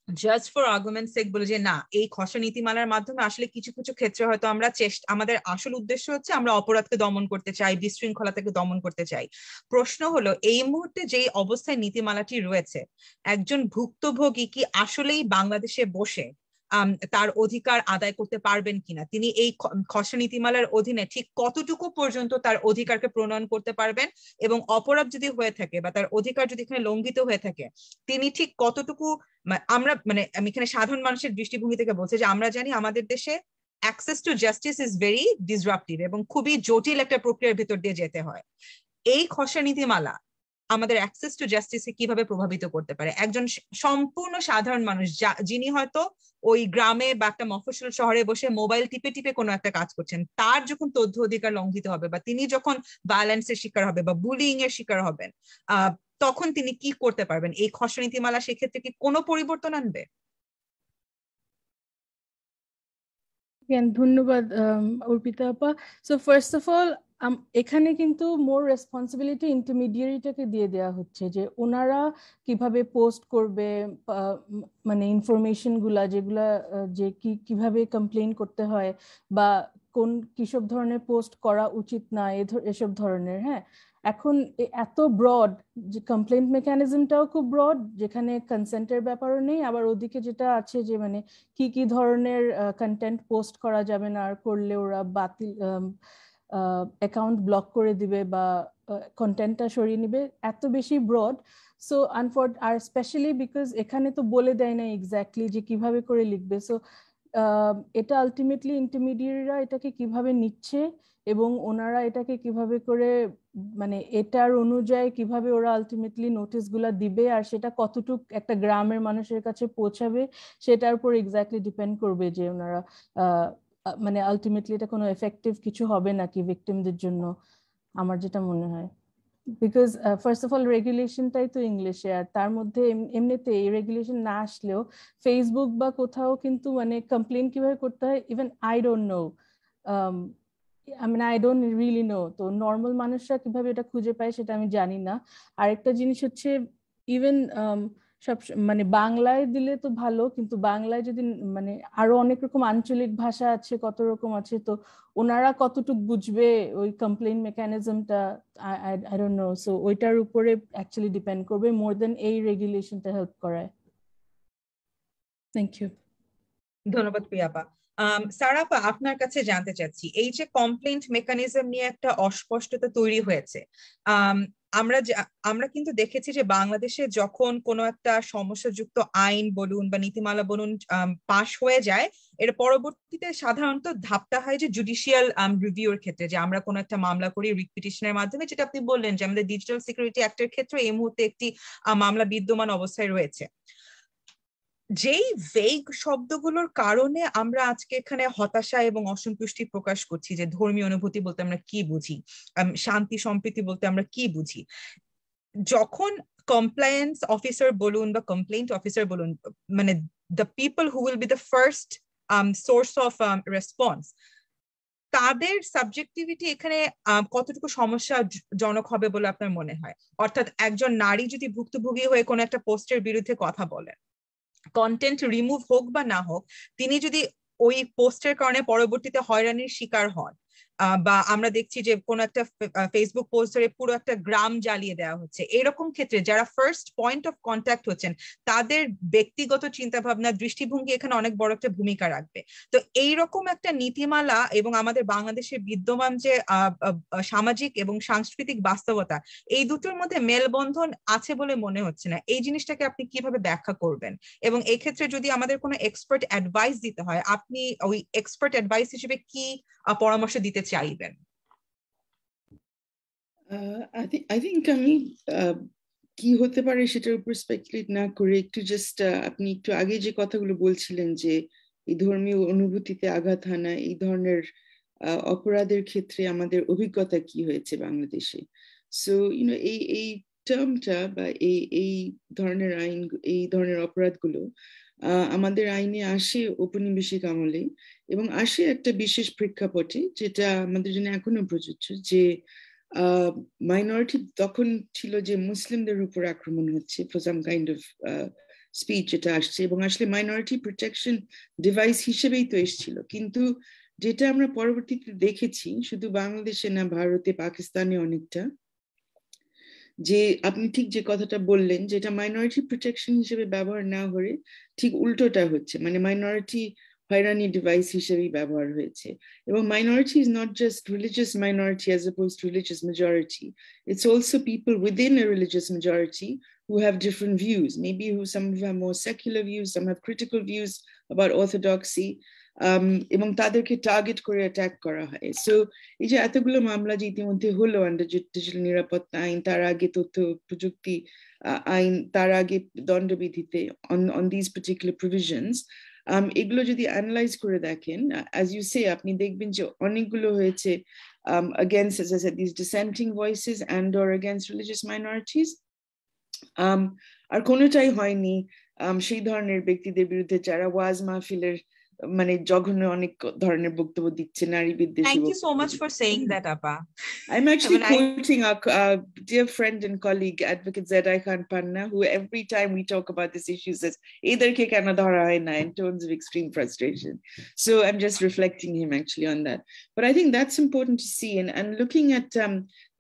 জাস্ট ফর আর্গুমেন্ট সেক বলে যে না, এই খসড়া নীতিমালার মাধ্যমে আসলে কিছু কিছু ক্ষেত্রে হয়তো আমরা আমাদের আসল উদ্দেশ্য হচ্ছে আমরা অপরাধকে দমন করতে চাই, বিশৃঙ্খলাটাকে দমন করতে চাই। প্রশ্ন হলো, এই মুহূর্তে যে অবস্থায় নীতিমালাটি রয়েছে, একজন ভুক্তভোগী কি আসলেই বাংলাদেশে বসে তার অধিকার আদায় করতে পারবেন কিনা, তিনি এই খসড়া নীতিমালার অধীনে ঠিক কতটুকু পর্যন্ত তার অধিকারকে প্রণয়ন করতে পারবেন, এবং অপরাধ যদি হয়ে থাকে বা তার অধিকার যদি এখানে লঙ্ঘিত হয়ে থাকে, তিনি ঠিক কতটুকু, আমি এখানে সাধারণ মানুষের দৃষ্টিভঙ্গি থেকে বলছি যে আমরা জানি আমাদের দেশে access to justice is very disruptive এবং খুবই জটিল একটা প্রক্রিয়ার ভেতর দিয়ে যেতে হয়। এই খসড়া নীতিমালা আমাদের অ্যাক্সেস টু জাস্টিসকে কিভাবে প্রভাবিত করতে পারে? একজন সম্পূর্ণ সাধারণ মানুষ যিনি হয়তো ওই গ্রামে বা একটা মফস্বল শহরে বসে মোবাইল টিপে টিপে কোনো একটা কাজ করছেন, তার যখন তথ্য অধিকার লঙ্ঘিত হবে বা তিনি যখন ভায়োলেন্সের শিকার হবে বা বুলিং এর শিকার হবেন, তখন তিনি কি করতে পারবেন? এই খসড়া নীতিমালা সেক্ষেত্রে কি কোনো পরিবর্তন আনবে? ধন্যবাদ অর্পিতা আপা। সো ফার্স্ট অফ অল, এখানে কিন্তু মোর রেসপন্সিবিলিটি ইন্টারমিডিয়ারিটাকে দিয়ে দেওয়া হচ্ছে যে ওনারা কিভাবে পোস্ট করবে, মানে ইনফরমেশন গুলা যেগুলা যে কিভাবে কমপ্লেইন করতে হয় বা কোন কিসব ধরনের পোস্ট করা উচিত না, এসব ধরনের। হ্যাঁ, এখন এত ব্রড যে কমপ্লেইন্ট মেকানিজমটাও খুব ব্রড, যেখানে কনসেন্টের ব্যাপারও নেই, আবার ওদিকে যেটা আছে যে মানে কি ধরনের কন্টেন্ট পোস্ট করা যাবে না, আর করলে ওরা বাতিল অ্যাকাউন্ট ব্লক করে দিবে বা কন্টেন্টটা সরিয়ে নিবে, এত বেশি ব্রড। সো আর স্পেশালি বিকজ এখানে তো বলে দেয় না এক্স্যাক্টলি যে কিভাবে করে লিখবে। সো এটা আলটিমেটলি ইন্টারমিডিয়েটরা এটাকে কিভাবে নিচ্ছে এবং ওনারা এটাকে কিভাবে করে, মানে এটার অনুযায়ী কিভাবে ওরা আলটিমেটলি নোটিশ গুলা দিবে আর সেটা কতটুক একটা গ্রামের মানুষের কাছে পৌঁছাবে, সেটার উপর এক্স্যাক্টলি ডিপেন্ড করবে যে ওনারা মানে আলটিমেটলি এটা কোনো এফেক্টিভ কিছু হবে নাকি ভিকটিমদের জন্য, আমার যেটা মনে হয়। বিকজ ফার্স্ট অফ অল রেগুলেশনটাই তো ইংলিশে, আর তার মধ্যে এমনিতে এই রেগুলেশন না আসলেও ফেসবুক বা কোথাও কিন্তু মানে কমপ্লেন কিভাবে করতে হয়, even I don't know, I don't really know. তো নর্মাল মানুষরা কিভাবে এটা খুঁজে পায় সেটা আমি জানি না। আরেকটা জিনিস হচ্ছে, ইভেন সব মানে বাংলায় দিলে তো ভালো, কিন্তু বাংলায় যদি মানে আরো অনেক রকম আঞ্চলিক ভাষা আছে, কত রকম আছে, তো ওনারা কতটুকু বুঝবে ওই কমপ্লেইন মেকানিজমটা, আই ডোন্ট নো। সো ওইটার উপরে অ্যাকচুয়ালি ডিপেন্ড করবে মোর দেন এই রেগুলেশনটা হেল্প করায়। Thank you. ধন্যবাদ প্রিয়াপা। সারাপা, আপনার কাছে জানতে চাচ্ছি, এই যে কমপ্লেইন্ট মেকানিজম নিয়ে একটা অস্পষ্টতা তৈরি হয়েছে, আমরা কিন্তু দেখেছি যে বাংলাদেশে যখন কোনো একটা সমস্যাযুক্ত আইন বলুন বা নীতিমালা বলুন পাশ হয়ে যায়, এর পরবর্তীতে সাধারণত ধাপটা হয় যে জুডিশিয়াল রিভিউর ক্ষেত্রে, যে আমরা কোনো একটা মামলা করি রিট পিটিশনের মাধ্যমে, যেটা আপনি বললেন যে আমাদের ডিজিটাল সিকিউরিটি অ্যাক্টের ক্ষেত্রে এই মুহূর্তে একটি মামলা বিদ্যমান অবস্থায় রয়েছে। যেই ভেগ শব্দগুলোর কারণে আমরা আজকে এখানে হতাশা এবং অসন্তুষ্টি প্রকাশ করছি, যে ধর্মীয় অনুভূতি বলতে আমরা কি বুঝি, শান্তি সম্প্রীতি বলতে আমরা কি বুঝি, যখন কমপ্লায়েন্স অফিসার বলুন বা কমপ্লেইন্ট অফিসার বলুন, মানে the people who will be the first source of response, তাদের সাবজেক্টিভিটি এখানে কতটুকু সমস্যাজনক হবে বলে আপনার মনে হয়? অর্থাৎ একজন নারী যদি ভুক্তভোগী হয়ে কোনো একটা পোস্টের বিরুদ্ধে কথা বলেন, কন্টেন্ট রিমুভ হোক বা না হোক, তিনি যদি ওই পোস্টের কারণে পরবর্তীতে হয়রানির শিকার হন, বা আমরা দেখছি যে কোন একটা ফেসবুক পোস্ট ধরে পুরো একটা গ্রাম জ্বালিয়ে দেওয়া হচ্ছে, এরকম ক্ষেত্রে যারা ফার্স্ট পয়েন্ট অফ কন্ট্যাক্ট হচ্ছেন তাদের ব্যক্তিগত চিন্তা ভাবনা, দৃষ্টিভঙ্গি এখানে অনেক বড় একটা ভূমিকা রাখবে। তো এইরকম একটা নীতিমালা এবং আমাদের বাংলাদেশে বিদ্যমান যে সামাজিক এবং সাংস্কৃতিক বাস্তবতা, এই দুটোর মধ্যে মেলবন্ধন আছে বলে মনে হচ্ছে না। এই জিনিসটাকে আপনি কিভাবে ব্যাখ্যা করবেন? এবং এই ক্ষেত্রে যদি আমাদের কোনো এক্সপার্ট অ্যাডভাইস দিতে হয়, আপনি ওই এক্সপার্ট অ্যাডভাইস হিসেবে কি পরামর্শ দিতে চাইবেন? I think আমি কি হতে পারে সেটার উপর স্পেকুলেট না করে একটু জাস্ট আপনি একটু আগে যে কথাগুলো বলছিলেন যে এই ধর্মীয় অনুভূতিতে আঘাত হানা, এই ধরনের অপরাধের ক্ষেত্রে আমাদের অভিজ্ঞতা কি হয়েছে বাংলাদেশে। সো এই টার্মটা বা এই ধরনের আইন, এই ধরনের অপরাধগুলো আমাদের আইনে আসে ঔপনিবেশিক আমলে, এবং আসে একটা বিশেষ প্রেক্ষাপটে যেটা আমাদের জন্য এখনো প্রযোজ্য, যে মাইনরিটি তখন ছিল যে মুসলিমদের উপর আক্রমণ হচ্ছে for some kind of speech এটা আসছে, এবং আসলে মাইনরিটি প্রোটেকশন ডিভাইস হিসেবেই তো এসেছিল। কিন্তু যেটা আমরা পরবর্তীতে দেখেছি, শুধু বাংলাদেশে না, ভারতে, পাকিস্তানে অনেকটা, যে আপনি ঠিক যে কথাটা বললেন, যেটা মাইনরিটি প্রোটেকশন হিসেবে ব্যবহার না হয়ে ঠিক উল্টোটা হচ্ছে, মানে মাইনরিটি হয়রানি ডিভাইস হিসেবেই ব্যবহার হয়েছে। এবং minority is not just religious minority as opposed to religious majority. It's also people within a religious majority who have different views. Maybe some have more secular views, some have critical views about orthodoxy. এবং তাদেরকে target করে attack করা হয়। So এই যে এতগুলো মামলা যে ইতিমধ্যে হলো আন্ডার ডিজিটাল নিরাপত্তা আইন, তার আগে তথ্য প্রযুক্তি আইন, তার আগে দণ্ডবিধিতে অন দিস পার্টিকুলার প্রভিশনস, এগুলো যদি অ্যানালাইজ করে দেখেন, অ্যাজ ইউ সে, আপনি দেখবেন যে অনেকগুলো হয়েছে against, as I said, these dissenting voices and or against religious minorities, আর কোনোটাই হয়নি সেই ধরনের ব্যক্তিদের বিরুদ্ধে যারা ওয়াজ মাহফিলের মানে জঘন্য অনেক ধরনের বক্তব্য দিচ্ছে, নারী বিদ্বেষী। Thank you so much for saying that, Appa. I'm actually quoting our dear friend and colleague, Advocate Zeday Khan Panna, who every time we talk about this issue says, "Edarke kana dhara hai na," in tones of extreme frustration. So I'm just reflecting him actually on that. But I think that's important to see, and looking at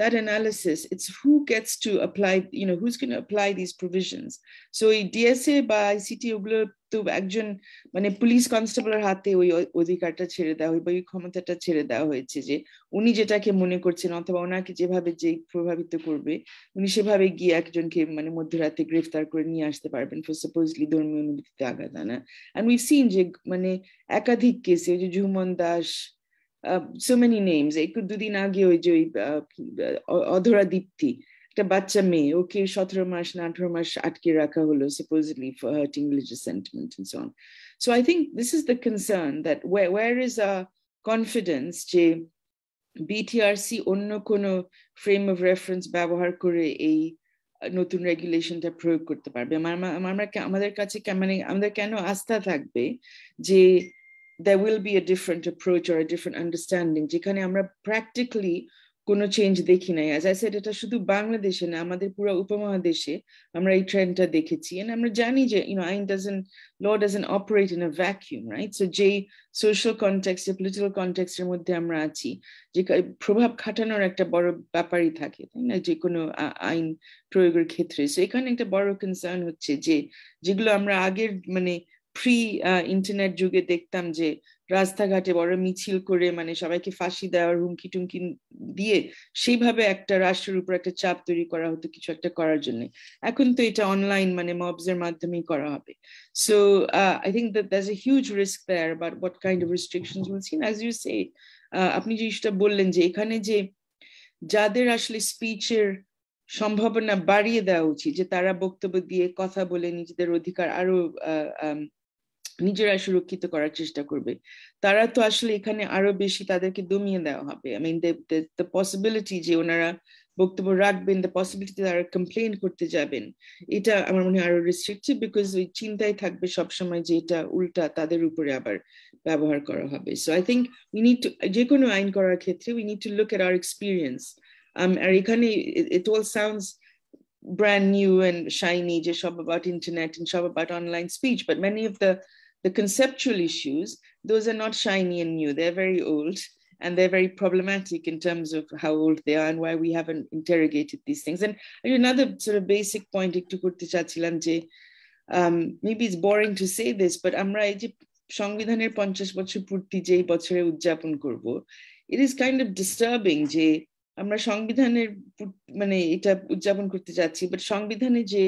that analysis, it's who gets to apply, who's going to apply these provisions. So DSA by ICT ওগুলো তো একজন মানে police কনস্টেবলের হাতে ওই অধিকারটা ছেড়ে দেওয়া হয়, বা ওই ক্ষমতাটা ছেড়ে দেওয়া হয়েছে যে উনি যেটাকে মনে করছেন অথবা ওনাকে যেভাবে যে প্রভাবিত করবে উনি সেভাবে গিয়ে একজনকে মানে মধ্যরাতে গ্রেফতার করে নিয়ে আসতে পারবেন ফর সাপোজলি ধর্মীয় অনুভূতিতে আঘাত আনা। অ্যান্ড উইভ সিন যে মানে একাধিক কেসে, ওই যে ঝুমন দাস, so many names, একটু দুদিন আগে ওই যে ওই অধরা দীপ্তি, একটা বাচ্চা মেয়ে, ওকে 17 মাস না 18 মাস আটকে রাখা হলো supposedly for hurting religious sentiment and so on. So I think this is the concern, that where is our confidence যে BTRC অন্য কোনো frame of reference ব্যবহার করে এই নতুন রেগুলেশনটা প্রয়োগ করতে পারবে। আমাদের কাছে মানে আমাদের কেন আস্থা থাকবে যে there will be a different approach or a different understanding, যেখানে আমরা practically কোনো চেঞ্জ দেখি নাই। as I said, এটা শুধু বাংলাদেশে না, আমাদের পুরো উপমহাদেশে আমরা এই ট্রেন্ডটা দেখেছি। and আমরা জানি যে law doesn't operate in a vacuum, right? so যে social context, political context এর মধ্যে আমরা আছি, যে প্রভাব খাটানোর একটা বড় ব্যাপারই থাকে, তাই না, যে কোনো আইন প্রয়োগের ক্ষেত্রে। so এখানে একটা বড় কনসার্ন হচ্ছে যে যেগুলো আমরা আগের মানে প্রি ইন্টারনেট যুগে দেখতাম, যে রাস্তাঘাটে বড় মিছিল করে মানে সবাইকে ফাঁসি দেওয়ার হুমকি টুমকি দিয়ে সেইভাবে একটা রাষ্ট্রের উপর একটা চাপ তৈরি করা হতো কিছু একটা করার জন্য। এখন তো এটা অনলাইন মানে মবস এর মাধ্যমেই করা হবে। So I think that there's a huge risk there about what kind of restrictions we'll see. As you say, আপনি যে ইস্যুটা বললেন যে এখানে যে যাদের আসলে স্পিচের সম্ভাবনা বাড়িয়ে দেওয়া উচিত, যে তারা বক্তব্য দিয়ে কথা বলে নিজেদের অধিকার আরো নিজেরা সুরক্ষিত করার চেষ্টা করবে, তারা তো আসলে এখানে আরো বেশি তাদেরকে দমিয়ে দেওয়া হবে। I mean the possibility যে ওনারা বক্তব্য রাখবেন, the possibility তারা কমপ্লেন করতে যাবেন, এটা আমার মনে হয় আরো রেস্ট্রিক্টেড, বিকজ ওই চিন্তায় থাকবে সবসময় যে এটা উল্টা তাদের উপরে আবার ব্যবহার করা হবে। So I think we need to, যে কোনো আইন করার ক্ষেত্রে we need to look at our experience. আর এখানে it all sounds brand new and shiny, just sab about internet and sab about online speech, but many of the conceptual issues, those are not shiny and new. They're very old, and they're very problematic in terms of how old they are and why we haven't interrogated these things. And another sort of basic point ekটু করতে চাচ্ছিলাম যে maybe it's boring to say this, but আমরা এই যে সংবিধানের 50 বছর পূর্তি যেই বছরে উদযাপন করব, it is kind of disturbing যে আমরা সংবিধানের মানে এটা উদযাপন করতে যাচ্ছি, বাট সংবিধানে যে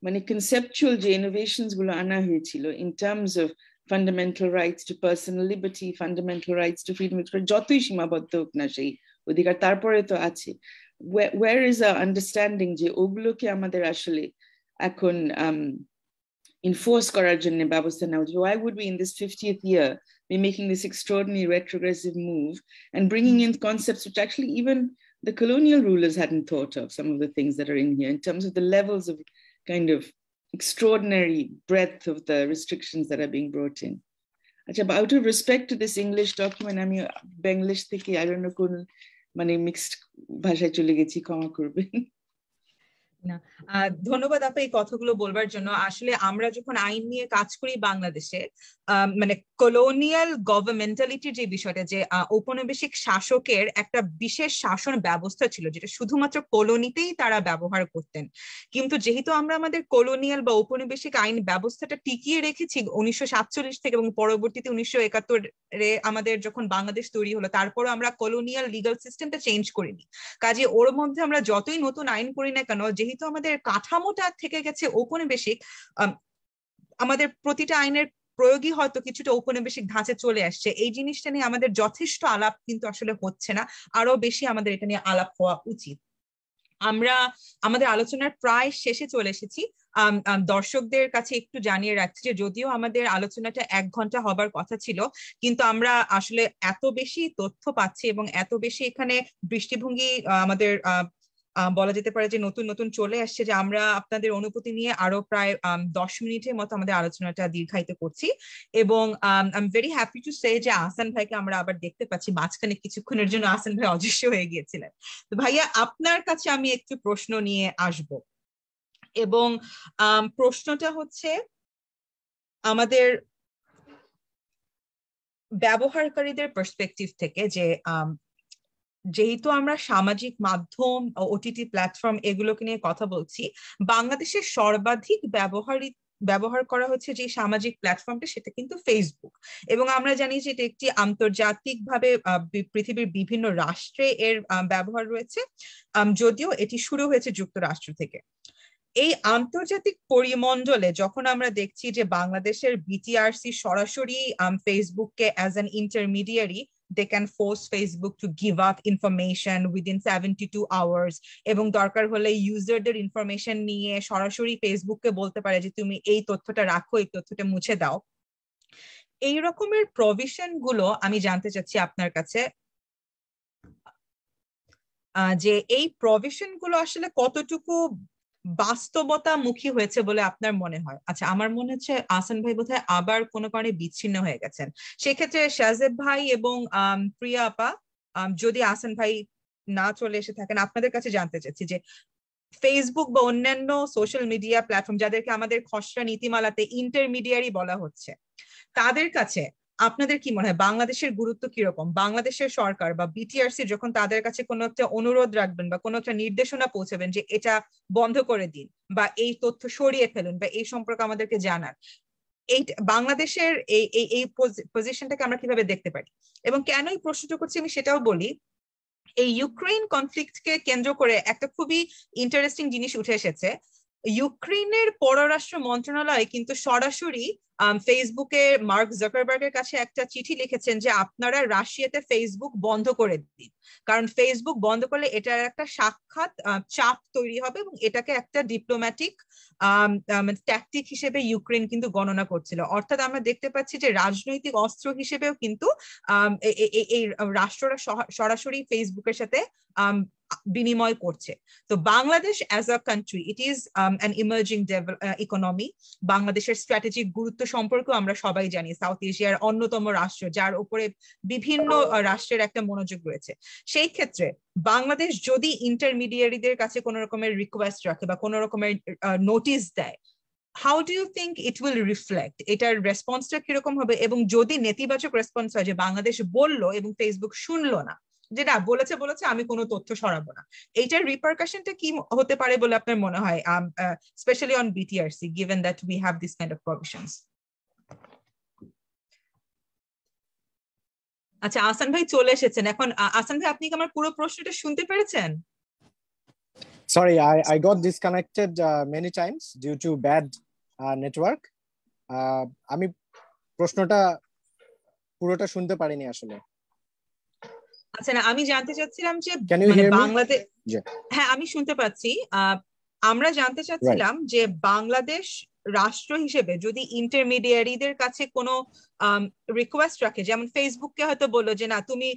মানে কনসেপচুয়াল যে ইনোভেশনস গুলো আনা হয়েছিল in terms of fundamental rights to personal liberty, fundamental rights to freedom, যতই সীমাবদ্ধ হোক না সেই অধিকার, তারপরে তো আছে where is our understanding যে ওগুলোকে আমাদের আসলে এখন enforce করার জন্য ব্যবস্থা নেওয়া উচিত. Why would we in this 50th year be making this extraordinary retrogressive move and bringing in concepts which actually even the colonial rulers hadn't thought of, some of the things that are in here in terms of the levels of kind of extraordinary breadth of the restrictions that are being brought in. But out of respect to this English document, I mean, Benglish theki, I don't know, কোন মানে mixed ভাষায় চলে গেছি, ক্ষমা করবেন. না, ধন্যবাদ আপা এই কথাগুলো বলবার জন্য। আসলে আমরা যখন আইন নিয়ে কাজ করি বাংলাদেশে, মানে কলোনিয়াল গভর্নমেন্টালিটির যে বিষয়টা, যে ঔপনিবেশিক শাসকের একটা বিশেষ শাসন ব্যবস্থা ছিল যেটা শুধুমাত্র কলোনিতেই তারা ব্যবহার করতেন, কিন্তু যেহেতু আমরা আমাদের কলোনিয়াল বা ঔপনিবেশিক আইন ব্যবস্থাটা টিকিয়ে রেখেছি 1947 থেকে এবং পরবর্তীতে 1971-এ আমাদের যখন বাংলাদেশ তৈরি হলো, তারপরও আমরা কলোনিয়াল লিগাল সিস্টেমটা চেঞ্জ করিনি। কাজে ওর মধ্যে আমরা যতই নতুন আইন করি না কেন, যেহেতু আমাদের কাঠামোটা থেকে গেছে ঔপনিবেশিক, আমাদের প্রতিটা আইনের প্রয়োগই হয়তো কিছুটা ঔপনিবেশিক ধাঁচে চলে আসছে। এই জিনিসটা নিয়ে আমাদের যথেষ্ট আলাপ কিন্তু আসলে হচ্ছে না, আরো বেশি আমাদের এটা নিয়ে আলাপ হওয়া উচিত। আমরা আমাদের আলোচনার প্রায় শেষে চলে এসেছি। দর্শকদের কাছে একটু জানিয়ে রাখছি যে যদিও আমাদের আলোচনাটা 1 ঘন্টা হবার কথা ছিল, কিন্তু আমরা আসলে এত বেশি তথ্য পাচ্ছি এবং এত বেশি এখানে দৃষ্টিভঙ্গি আমাদের বলা যেতে পারে যে নতুন নতুন চলে আসছে, যে আমরা আপনাদের অনুভূতি নিয়ে আরো প্রায় 10 মিনিটের মতো আমাদের আলোচনাটা দীর্ঘায়িত করছি। এবং I am very happy to say যে আহসান ভাইকে আমরা আবার দেখতে পাচ্ছি। মাঝখানে কিছুক্ষণের জন্য আহসান ভাই অদৃশ্য হয়ে গিয়েছিলেন। তো ভাইয়া, আপনার কাছে আমি একটু প্রশ্ন নিয়ে আসব, এবং প্রশ্নটা হচ্ছে আমাদের ব্যবহারকারীদের পার্সপেক্টিভ থেকে, যে যেহেতু আমরা সামাজিক মাধ্যম, ওটিটি প্ল্যাটফর্ম এগুলোকে নিয়ে কথা বলছি, বাংলাদেশের সর্বাধিক ব্যবহার করা হচ্ছে যে সামাজিক প্ল্যাটফর্মটা, সেটা কিন্তু ফেসবুক। এবং আমরা জানি যে এটা একটি আন্তর্জাতিকভাবে পৃথিবীর বিভিন্ন রাষ্ট্রে এর ব্যবহার রয়েছে, যদিও এটি শুরু হয়েছে যুক্তরাষ্ট্র থেকে। এই আন্তর্জাতিক পরিমণ্ডলে যখন আমরা দেখছি যে বাংলাদেশের বিটিআরসি সরাসরি ফেসবুককে as an intermediary, they can force Facebook to give out information within 72 hours, এবং দরকার হলে ইউজারদের ইনফরমেশন নিয়ে সরাসরি ফেসবুককে বলতে পারে যে তুমি এই তথ্যটা রাখো, এই তথ্যটা মুছে দাও। এই রকমের প্রভিশন গুলো আমি জানতে চাচ্ছি আপনার কাছে, যে এই প্রভিশন গুলো আসলে কতটুকু বাস্তবতামুখী হয়েছে বলে আপনার মনে হয়? আচ্ছা, আমার মনে হচ্ছে আহসান ভাই বোধহয় আবার কোনো কারণে বিচ্ছিন্ন হয়ে গেছেন। সেক্ষেত্রে শাহজেব ভাই এবং প্রিয়া আপা, যদি আহসান ভাই না চলে এসে থাকেন, আপনাদের কাছে জানতে চাচ্ছি যে ফেসবুক বা অন্যান্য সোশ্যাল মিডিয়া প্ল্যাটফর্ম যাদেরকে আমাদের খসড়া নীতিমালাতে ইন্টারমিডিয়ারি বলা হচ্ছে, তাদের কাছে আপনাদের কি মনে হয় বাংলাদেশের গুরুত্ব কিরকম? বাংলাদেশের সরকার বা বিটিআরসি যখন তাদের কাছে কোনো একটা অনুরোধ রাখবেন বা কোনো একটা নির্দেশনা পৌঁছাবেন যে এটা বন্ধ করে দিন বা এই তথ্য সরিয়ে ফেলুন বা এই সম্পর্কে আমাদেরকে জানান, এই বাংলাদেশের এই পজিশনটাকে আমরা কিভাবে দেখতে পারি? এবং কেন এই প্রশ্নটা করছি আমি সেটাও বলি। এই ইউক্রেন কনফ্লিক্টকে কেন্দ্র করে একটা খুবই ইন্টারেস্টিং জিনিস উঠে এসেছে। ইউক্রেনের পররাষ্ট্র মন্ত্রণালয় কিন্তু সরাসরি ফেসবুকে মার্ক জাকারবার্গের কাছে একটা চিঠি লিখেছেন যে আপনারা রাশিয়াতে ফেসবুক বন্ধ করে দিন, কারণ ফেসবুক বন্ধ করলে এটার একটা সাক্ষাৎ চাপ তৈরি হবে এবং এটাকে একটা ডিপ্লোম্যাটিক ট্যাকটিক হিসেবে ইউক্রেন কিন্তু গণনা করছিল। অর্থাৎ আমরা দেখতে পাচ্ছি যে রাজনৈতিক অস্ত্র হিসেবেও কিন্তু এই রাষ্ট্ররা সরাসরি ফেসবুকের সাথে বিনিময় করছে। তো Bangladesh as a country, it is an emerging economy. বাংলাদেশের স্ট্র্যাটেজিক গুরুত্ব সম্পর্কে আমরা সবাই জানি, সাউথ এশিয়ার অন্যতম রাষ্ট্র যার উপরে বিভিন্ন রাষ্ট্রের একটা মনোযোগ রয়েছে। সেই ক্ষেত্রে বাংলাদেশ যদি ইন্টারমিডিয়ারিদের কাছে কোনো রকমের রিকোয়েস্ট রাখে বা কোনো রকমের নোটিশ দেয়, how do you think it will reflect? এটার রেসপন্সটা কিরকম হবে? এবং যদি নেতিবাচক রেসপন্স হয় যে বাংলাদেশ বললো এবং ফেসবুক শুনলো না, যেটা বলেছে আমি কোনো তথ্য সরাবো না, এইটার রিপারকাশনটা কি হতে পারে বলে আপনার মনে হয়, specially on BTRC, given that we have this kind of provisions? আচ্ছা, আহসান ভাই চলে এসেছেন এখন। আহসান ভাই, আপনি কি আমার পুরো প্রশ্নটা শুনতে পেরেছেন? Sorry, I got disconnected many times due to bad network. আমি প্রশ্নটা পুরোটা শুনতে পারিনি আসলে। আচ্ছা, না, আমি জানতে চাচ্ছিলাম যে বাংলাদেশ, হ্যাঁ আমি শুনতে পাচ্ছি। আমরা জানতে চাচ্ছিলাম যে বাংলাদেশ রাষ্ট্র হিসেবে যদি ইন্টারমিডিয়ারিদের কাছে কোনো রিকোয়েস্ট রাখে, যেমন ফেসবুককে হয়তো বললো যে না, তুমি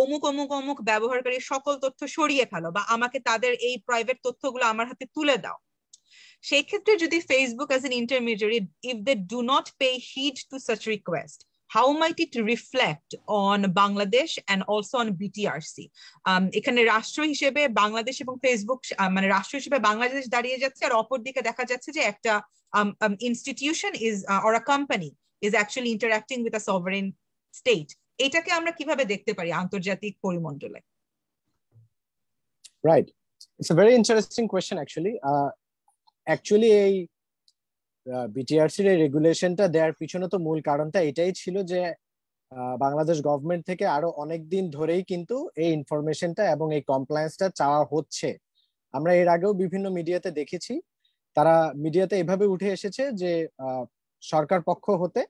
অমুক অমুক অমুক ব্যবহারকারীর সকল তথ্য সরিয়ে ফেলো বা আমাকে তাদের এই প্রাইভেট তথ্যগুলো আমার হাতে তুলে দাও, সেই ক্ষেত্রে যদি Facebook as an intermediary, if they do not pay heed to such request, how might it reflect on Bangladesh and also on BTRC? এখানে রাষ্ট্র হিসেবে বাংলাদেশ এবং ফেসবুক, মানে রাষ্ট্র হিসেবে বাংলাদেশ দাঁড়িয়ে যাচ্ছে, আর অপর দিকে দেখা যাচ্ছে যে একটা institution is or a company is actually interacting with a sovereign state. এটাকে আমরা কিভাবে দেখতে পারি আন্তর্জাতিক পরিমণ্ডলে? Right, it's a very interesting question actually. Actually এই বিটিআরসি এর রেগুলেশনটা দেওয়ার পিছনে তো মূল কারণটা এটাই ছিল যে বাংলাদেশ গভর্নমেন্ট থেকে আরো অনেক দিন ধরেই কিন্তু এই ইনফরমেশনটা এবং এই কমপ্লায়েন্সটা চাওয়া হচ্ছে। আমরা এর আগেও বিভিন্ন মিডিয়াতে দেখেছি, তারা মিডিয়াতে এভাবে উঠে এসেছে যে সরকার পক্ষ হতে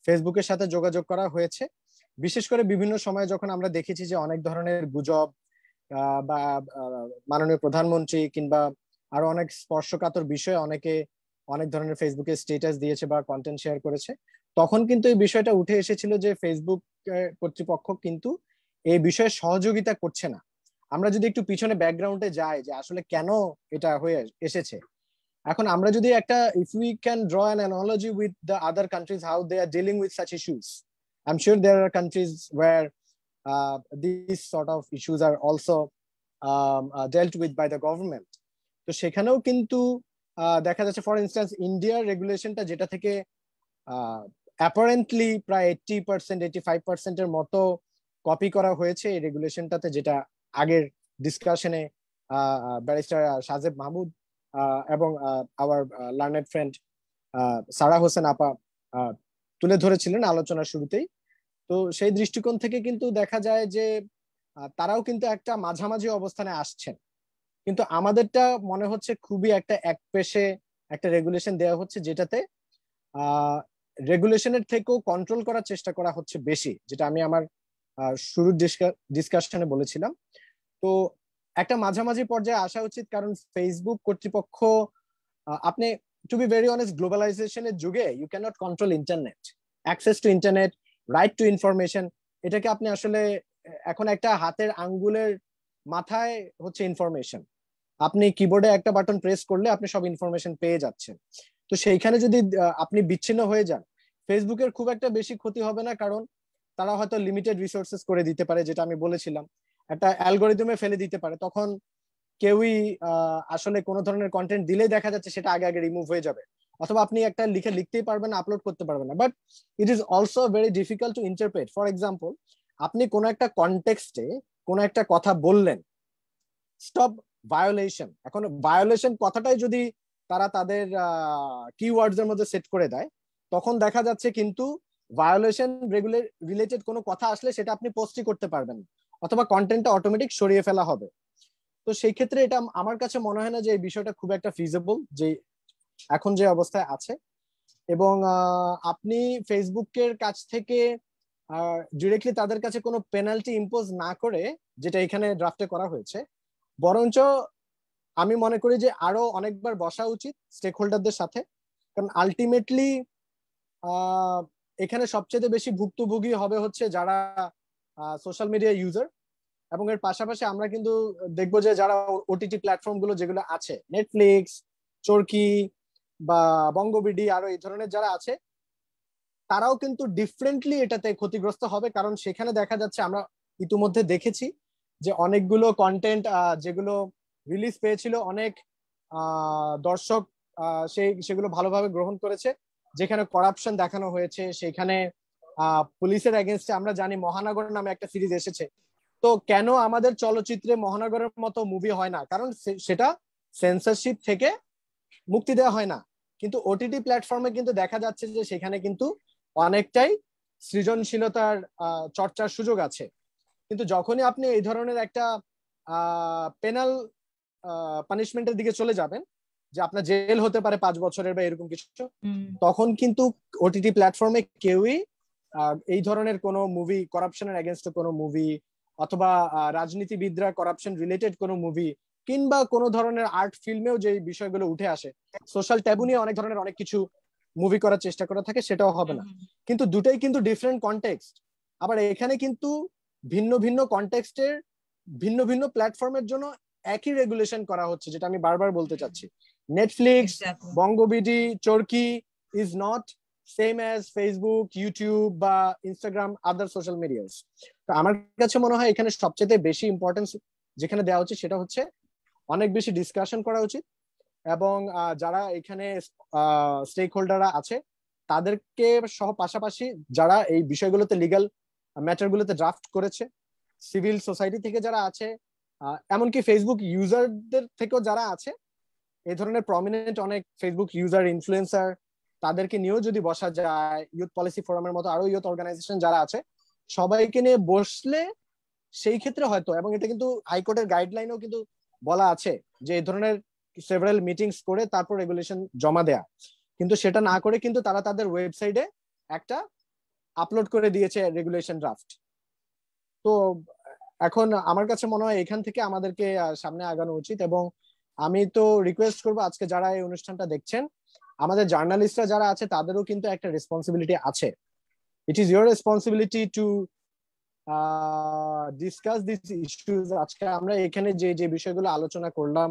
ফেসবুকের সাথে যোগাযোগ করা হয়েছে। বিশেষ করে বিভিন্ন সময় যখন আমরা দেখেছি যে অনেক ধরনের গুজব বা মাননীয় প্রধানমন্ত্রী কিংবা আরো অনেক স্পর্শকাতর বিষয়ে অনেকে অনেক ধরনের ফেসবুকে স্ট্যাটাস দিয়েছে বা কন্টেন্ট শেয়ার করেছে, তখন কিন্তু এই বিষয়টা উঠে এসেছিল যে ফেসবুক কর্তৃপক্ষ কিন্তু এই বিষয়ে সহযোগিতা করছে না। আমরা যদি একটু পিছনে ব্যাকগ্রাউন্ডে যাই যে আসলে কেন এটা হয়ে এসেছে, এখন আমরা যদি একটা if we can draw an analogy with the other countries how they are dealing with such issues, I'm sure there are countries where these sort of issues are also dealt with by the government. তো সেখানেও কিন্তু দেখা যাচ্ছে for instance ইন্ডিয়ার রেগুলেশনটা যেটা থেকে apparently প্রায় 80% 85% এর মতো কপি করা হয়েছে এই রেগুলেশনটাতে, যেটা আগের ডিসকাশনে ব্যারিস্টার সাজেব মাহমুদ এবং আওয়ার লার্নেড ফ্রেন্ড সারা হোসেন আপা তুলে ধরেছিলেন আলোচনার শুরুতেই। তো সেই দৃষ্টিকোণ থেকে কিন্তু দেখা যায় যে তারাও কিন্তু একটা মাঝামাঝি অবস্থানে আসছেন, কিন্তু আমাদেরটা মনে হচ্ছে খুবই একটা একপেশে একটা রেগুলেশন দেওয়া হচ্ছে, যেটাতে রেগুলেশনের থেকেও কন্ট্রোল করার চেষ্টা করা হচ্ছে বেশি, যেটা আমি আমার শুরুর ডিসকাশনে বলেছিলাম। তো একটা মাঝামাঝি পর্যায়ে আসা উচিত, কারণ ফেসবুক কর্তৃপক্ষ, আপনি টু বি ভেরি অনেস্ট, গ্লোবালাইজেশনের যুগে you can't control internet, access to internet, right to information, এটাকে আপনি আসলে এখন একটা হাতের আঙ্গুলের মাথায় হচ্ছে ইনফরমেশন। আপনি কিবোর্ডে একটা বাটন প্রেস করলে আপনি সব ইনফরমেশন পেয়ে যাচ্ছেন। তো সেইখানে যদি আপনি বিচ্ছিন্ন হয়ে যান, ফেসবুকের খুব একটা বেশি ক্ষতি হবে না, কারণ তারা হয়তো লিমিটেড রিসোর্সেস করে দিতে পারে, যেটা আমি বলেছিলাম, একটা অ্যালগোরিদমে ফেলে দিতে পারে, তখন কেউই আসলে কোনো ধরনের কন্টেন্ট দিলেই দেখা যাচ্ছে সেটা আগে আগে রিমুভ হয়ে যাবে, অথবা আপনি একটা লিখতেই পারবেন না, আপলোড করতে পারবেন না। But it is also very difficult to interpret. For example, আপনি কোনো একটা কনটেক্সটে কোনো একটা কথা বললেন, স্টপ ভায়োলেশন, এখন ভায়োলেশন কথাটাই যদি তারা তাদের কিওয়ার্ডস এর মধ্যে সেট করে দেয়, তখন দেখা যাচ্ছে কিন্তু ভায়োলেশন রিলেটেড কোনো কথা আসলে সেটা আপনি পোস্টই করতে পারবেন, অথবা কন্টেন্টটা অটোমেটিক সরিয়ে ফেলা হবে। তো সেই ক্ষেত্রে এটা আমার কাছে মনে হয় না যে এই বিষয়টা খুব একটা ফিজিবল, যে এখন যে অবস্থায় আছে। এবং আপনি ফেসবুকের কাছ থেকে ডিরেক্টলি তাদের কাছে কোনো পেনাল্টি ইম্পোজ না করে, যেটা এখানে ড্রাফটে করা হয়েছে, বরঞ্চ আমি মনে করি যে আরো অনেকবার বসা উচিত স্টেক হোল্ডারদের সাথে, কারণ আলটিমেটলি এখানে সবচেয়ে বেশি ভুক্তভোগী হবে হচ্ছে যারা সোশ্যাল মিডিয়া ইউজার, এবং এর পাশাপাশি আমরা কিন্তু দেখবো যে যারা ওটিটি প্ল্যাটফর্ম গুলো যেগুলো আছে, নেটফ্লিক্স, চরকি বা বঙ্গবিডি, আরো এই ধরনের যারা আছে, তারাও কিন্তু ডিফারেন্টলি এটাতে ক্ষতিগ্রস্ত হবে। কারণ সেখানে দেখা যাচ্ছে, আমরা ইতিমধ্যে দেখেছি যে অনেকগুলো কন্টেন্ট যেগুলো রিলিজ পেয়েছিল, অনেক দর্শক সেগুলো ভালোভাবে গ্রহণ করেছে। যেখানে করাপশন দেখানো হয়েছে, সেখানে পুলিশের এগেনস্টে, আমরা জানি মহানগর নামে একটা সিরিজ এসেছে। তো কেন আমাদের চলচ্চিত্রে মহানগরের মতো মুভি হয় না? কারণ সেটা সেন্সরশিপ থেকে মুক্তি দেওয়া হয় না। কিন্তু ওটিটি প্ল্যাটফর্মে কিন্তু দেখা যাচ্ছে যে সেখানে কিন্তু অনেকটাই সৃজনশীলতার চর্চার সুযোগ আছে। কিন্তু যখনই আপনি এই ধরনের একটা পেনাল পানিশমেন্টের দিকে চলে যাবেন, যে আপনার জেল হতে পারে 5 বছরের বা এরকম কিছু, তখন কিন্তু ওটিটি প্ল্যাটফর্মে কেউই এই ধরনের কোনো মুভি, করাপশনের এগেনস্টে কোনো মুভি, অথবা রাজনীতিবিদরা করাপশন রিলেটেড কোনো মুভি, কিংবা কোনো ধরনের আর্ট ফিল্মেও যে বিষয়গুলো উঠে আসে, সোশ্যাল ট্যাবু নিয়ে অনেক ধরনের অনেক কিছু মুভি করার চেষ্টা করা থাকে, সেটাও হবে না। কিন্তু দুটাই কিন্তু ডিফারেন্ট কনটেক্সট। আবার এখানে কিন্তু ভিন্ন ভিন্ন কনটেক্সটের ভিন্ন ভিন্ন প্ল্যাটফর্মের জন্য একই রেগুলেশন করা হচ্ছে, যেটা আমি বারবার বলতে চাচ্ছি। Netflix, বঙ্গবিডি, Chorki is not same as Facebook, YouTube বা ইনস্টাগ্রাম, আদার সোশ্যাল মিডিয়াস। তো আমার কাছে মনে হয় এখানে সবচেয়ে বেশি ইম্পর্টেন্স যেখানে দেওয়া উচিত, সেটা হচ্ছে অনেক বেশি ডিসকাশন করা উচিত, এবং যারা এখানে স্টেক হোল্ডাররা আছে তাদেরকে সহ পাশাপাশি যারা এই বিষয়গুলোতে, লিগ্যাল ম্যাটারগুলোতে ড্রাফট করেছে, সিভিল সোসাইটি থেকে যারা আছে, এমনকি ফেসবুক ইউজারদের থেকেও যারা আছে, এই ধরনের প্রমিনেন্ট অনেক ফেসবুক ইউজার, ইনফ্লুয়েন্সার, তাদেরকে নিয়েও যদি বসা যায়, ইউথ পলিসি ফোরামের মতো আরো ইউথ অর্গানাইজেশন যারা আছে, সবাইকে নিয়ে বসলে সেই ক্ষেত্রে হয়তো, এবং এটা কিন্তু হাইকোর্টের গাইডলাইনেও কিন্তু বলা আছে যে এই ধরনের সেভারাল মিটিংস করে তারপর রেগুলেশন জমা দেয়া। কিন্তু সেটা না করে কিন্তু তারা তাদের ওয়েবসাইটে একটা আপলোড করে দিয়েছে রেগুলেশন ড্রাফট। তো এখন আমার কাছে মনে হয় এখান থেকে আমাদেরকে সামনে আগানো উচিত। এবং আমি তো রিকোয়েস্ট করবো, আজকে যারা এই অনুষ্ঠানটা দেখছেন, আমাদের জার্নালিস্টরা যারা আছে তাদেরও কিন্তু একটা রেসপন্সিবিলিটি আছে। It is your responsibility to discuss this issues. আজকে আমরা এখানে যে যে বিষয়গুলো আলোচনা করলাম,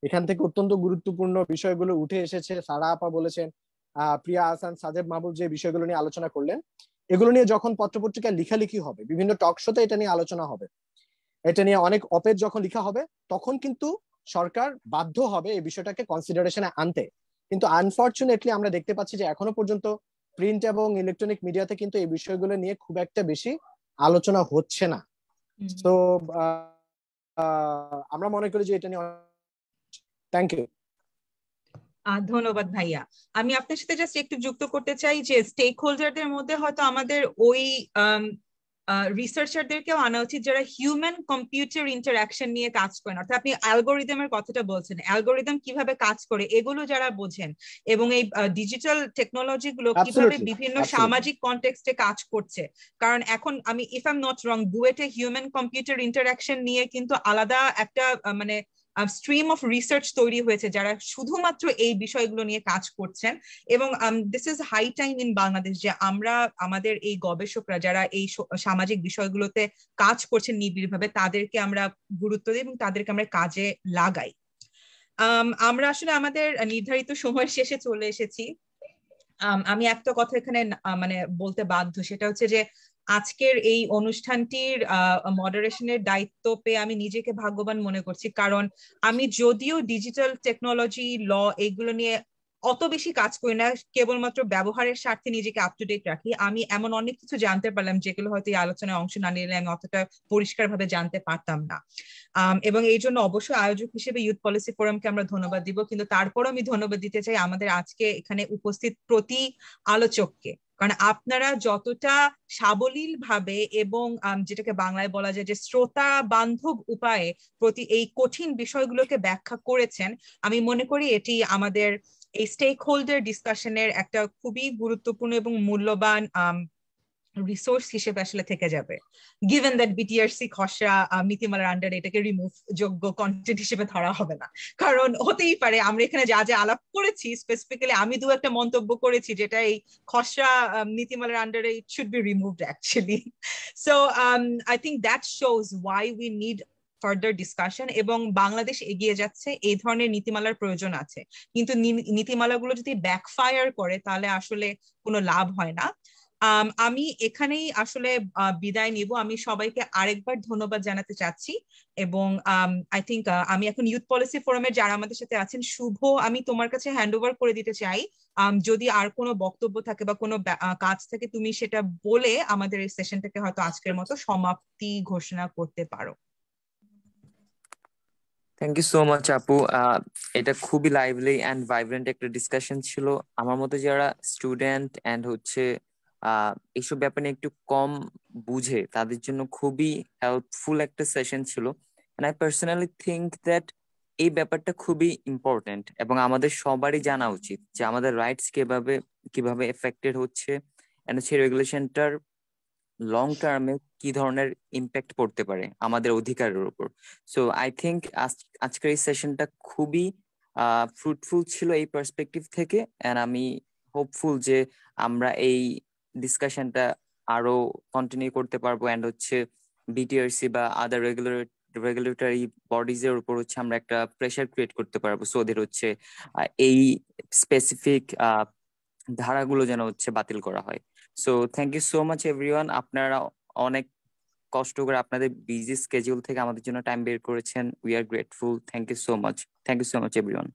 এখান থেকে অত্যন্ত গুরুত্বপূর্ণ বিষয়গুলো উঠে এসেছে। সারা আপা বলেছেন, প্রিয়া আহসান, সাজেব মাহবুব যে বিষয়গুলো নিয়ে আলোচনা করলেন, এগুলো নিয়ে যখন পত্রপত্রিকায় লেখালেখি হবে, বিভিন্ন টক শোতে এটা নিয়ে আলোচনা হবে, এটা নিয়ে অনেক অপেজ যখন লেখা হবে, তখন কিন্তু সরকার বাধ্য হবে এই বিষয়টাকে কনসিডারেশনে আনতে। কিন্তু আনফরচুনেটলি আমরা দেখতে পাচ্ছি যে এখনো পর্যন্ত প্রিন্ট এবং ইলেকট্রনিক মিডিয়াতে কিন্তু এই বিষয়গুলো নিয়ে খুব একটা বেশি আলোচনা হচ্ছে না। তো আমরা মনে করি যে এটা নিয়ে। Thank you. ধন্যবাদ ভাইয়া। আমি আপনার সাথে জাস্ট একটু যুক্ত করতে চাই যে স্টেক হোল্ডারদের মধ্যে হয়তো আমাদের ওই রিসার্চারদেরকেও আনা উচিত যারা হিউম্যান কম্পিউটার ইন্টারাকশন নিয়ে কাজ করেন। অর্থাৎ আপনি অ্যালগোরিদমের কথাটা বলছেন, অ্যালগোরিদম কিভাবে কাজ করে এগুলো যারা বোঝেন, এবং এই ডিজিটাল টেকনোলজি গুলো কিভাবে বিভিন্ন সামাজিক কনটেক্সটে কাজ করছে। কারণ এখন আমি, if I am not wrong, বুয়েটে হিউম্যান কম্পিউটার ইন্টারাকশন নিয়ে কিন্তু আলাদা একটা মানে স্ট্রিম অফ রিসার্চ তৈরি হয়েছে যারা শুধুমাত্র এই বিষয়গুলো নিয়ে কাজ করছেন। এবং this is high time in Bangladesh যে আমরা আমাদের এই গবেষকরা যারা এই সামাজিক বিষয়গুলোতে কাজ করছেন নিবিড়ভাবে, তাদেরকে আমরা গুরুত্ব দিই এবং তাদেরকে আমরা কাজে লাগাই। আমরা আসলে আমাদের নির্ধারিত সময়ের শেষে চলে এসেছি। আমি একটা কথা এখানে মানে বলতে বাধ্য, সেটা হচ্ছে যে আজকের এই অনুষ্ঠানটির মডারেশনের দায়িত্ব পেয়ে আমি নিজেকে ভাগ্যবান মনে করছি। কারণ আমি যদিও ডিজিটাল টেকনোলজি, ল এগুলো নিয়ে অত বেশি কাজ করি না, কেবলমাত্র ব্যবহারের স্বার্থে নিজেকে আপ টু ডেট রাখি, আমি এমন অনেক কিছু জানতে পারলাম যেগুলো হয়তো এই আলোচনায় অংশ না নিলে আমি অতটা পরিষ্কারভাবে জানতে পারতাম না। এবং এই জন্য অবশ্যই আয়োজক হিসেবে ইউথ পলিসি ফোরামকে আমরা ধন্যবাদ দিব। কিন্তু তারপরও আমি ধন্যবাদ দিতে চাই আমাদের আজকে এখানে উপস্থিত প্রতি আলোচককে। কারণ আপনারা যতটা সাবলীল ভাবে এবং যেটাকে বাংলায় বলা যায় যে শ্রোতা বান্ধব উপায়ে প্রতি এই কঠিন বিষয়গুলোকে ব্যাখ্যা করেছেন, আমি মনে করি এটি আমাদের এই স্টেক হোল্ডার ডিসকাশনের একটা খুবই গুরুত্বপূর্ণ এবং মূল্যবান রিসোর্স হিসেবে আসলে থেকে যাবে, গিভেন দ্যাট বিটিআরসি খসড়া নীতিমালার আন্ডারে এটাকে রিমুভ যোগ্য কন্টেন্ট হিসেবে ধরা হবে না। কারণ হতেই পারে আমরা এখানে যা যা আলাপ করেছি, স্পেসিফিক্যালি আমি একটা মন্তব্য করেছি যেটা এই খসড়া নীতিমালার আন্ডারে it should be removed actually. So I think that shows why we need further discussion, এবং বাংলাদেশ এগিয়ে যাচ্ছে, এই ধরনের নীতিমালার প্রয়োজন আছে, কিন্তু নীতিমালাগুলো যদি ব্যাকফায়ার করে তাহলে আসলে কোনো লাভ হয় না। আমি এখানেই আসলে বিদায় নিব। আমি সবাইকে আরেকবার ধন্যবাদ জানাতে চাচ্ছি, এবং আই থিঙ্ক আমি এখন ইউথ পলিসি ফোরামের যারা আমাদের সাথে আছেন, শুভ, আমি তোমার কাছে হ্যান্ড ওভার করে দিতে চাই। যদি আর কোনো বক্তব্য থাকে বা কোনো কাজ থাকে তুমি সেটা বলে আমাদের এই সেশনটাকে হয়তো আজকের মতো সমাপ্তি ঘোষণা করতে পারো। থ্যাংক ইউ সো মাচ আপু। এটা খুবই লাইভলি অ্যান্ড ভাইব্রেন্ট একটা ডিসকাশন ছিল। আমার মতো যারা স্টুডেন্ট অ্যান্ড হচ্ছে এইসব ব্যাপারে একটু কম বুঝে তাদের জন্য খুবই হেল্পফুল একটা সেশন ছিল। And I personally think that এই ব্যাপারটা খুবই ইম্পর্টেন্ট এবং আমাদের সবারই জানা উচিত যে আমাদের রাইটস কিভাবে এফেক্টেড হচ্ছে এন্ড হচ্ছে রেগুলেশনটার লং টার্মে কি ধরনের ইম্প্যাক্ট পড়তে পারে আমাদের অধিকারের উপর। সো আই থিঙ্ক আজকের এই সেশনটা খুবই ফ্রুটফুল ছিল এই পার্সপেক্টিভ থেকে, এন্ড আমি হোপফুল যে আমরা এই ডিসকাশনটা আরো কন্টিনিউ করতে পারবো এন্ড হচ্ছে বিটিআরসি বা আদার রেগুলেটরি বডিজ এর উপর হচ্ছে আমরা একটা প্রেশার ক্রিয়েট করতে পারবো, সো ওদের হচ্ছে এই স্পেসিফিক ধারাগুলো যেন হচ্ছে বাতিল করা হয়। So thank you so much everyone. আপনারা অনেক কষ্ট করে আপনাদের বিজি স্কেডিউল থেকে আমাদের জন্য টাইম বের করেছেন। We are grateful. Thank you so much everyone.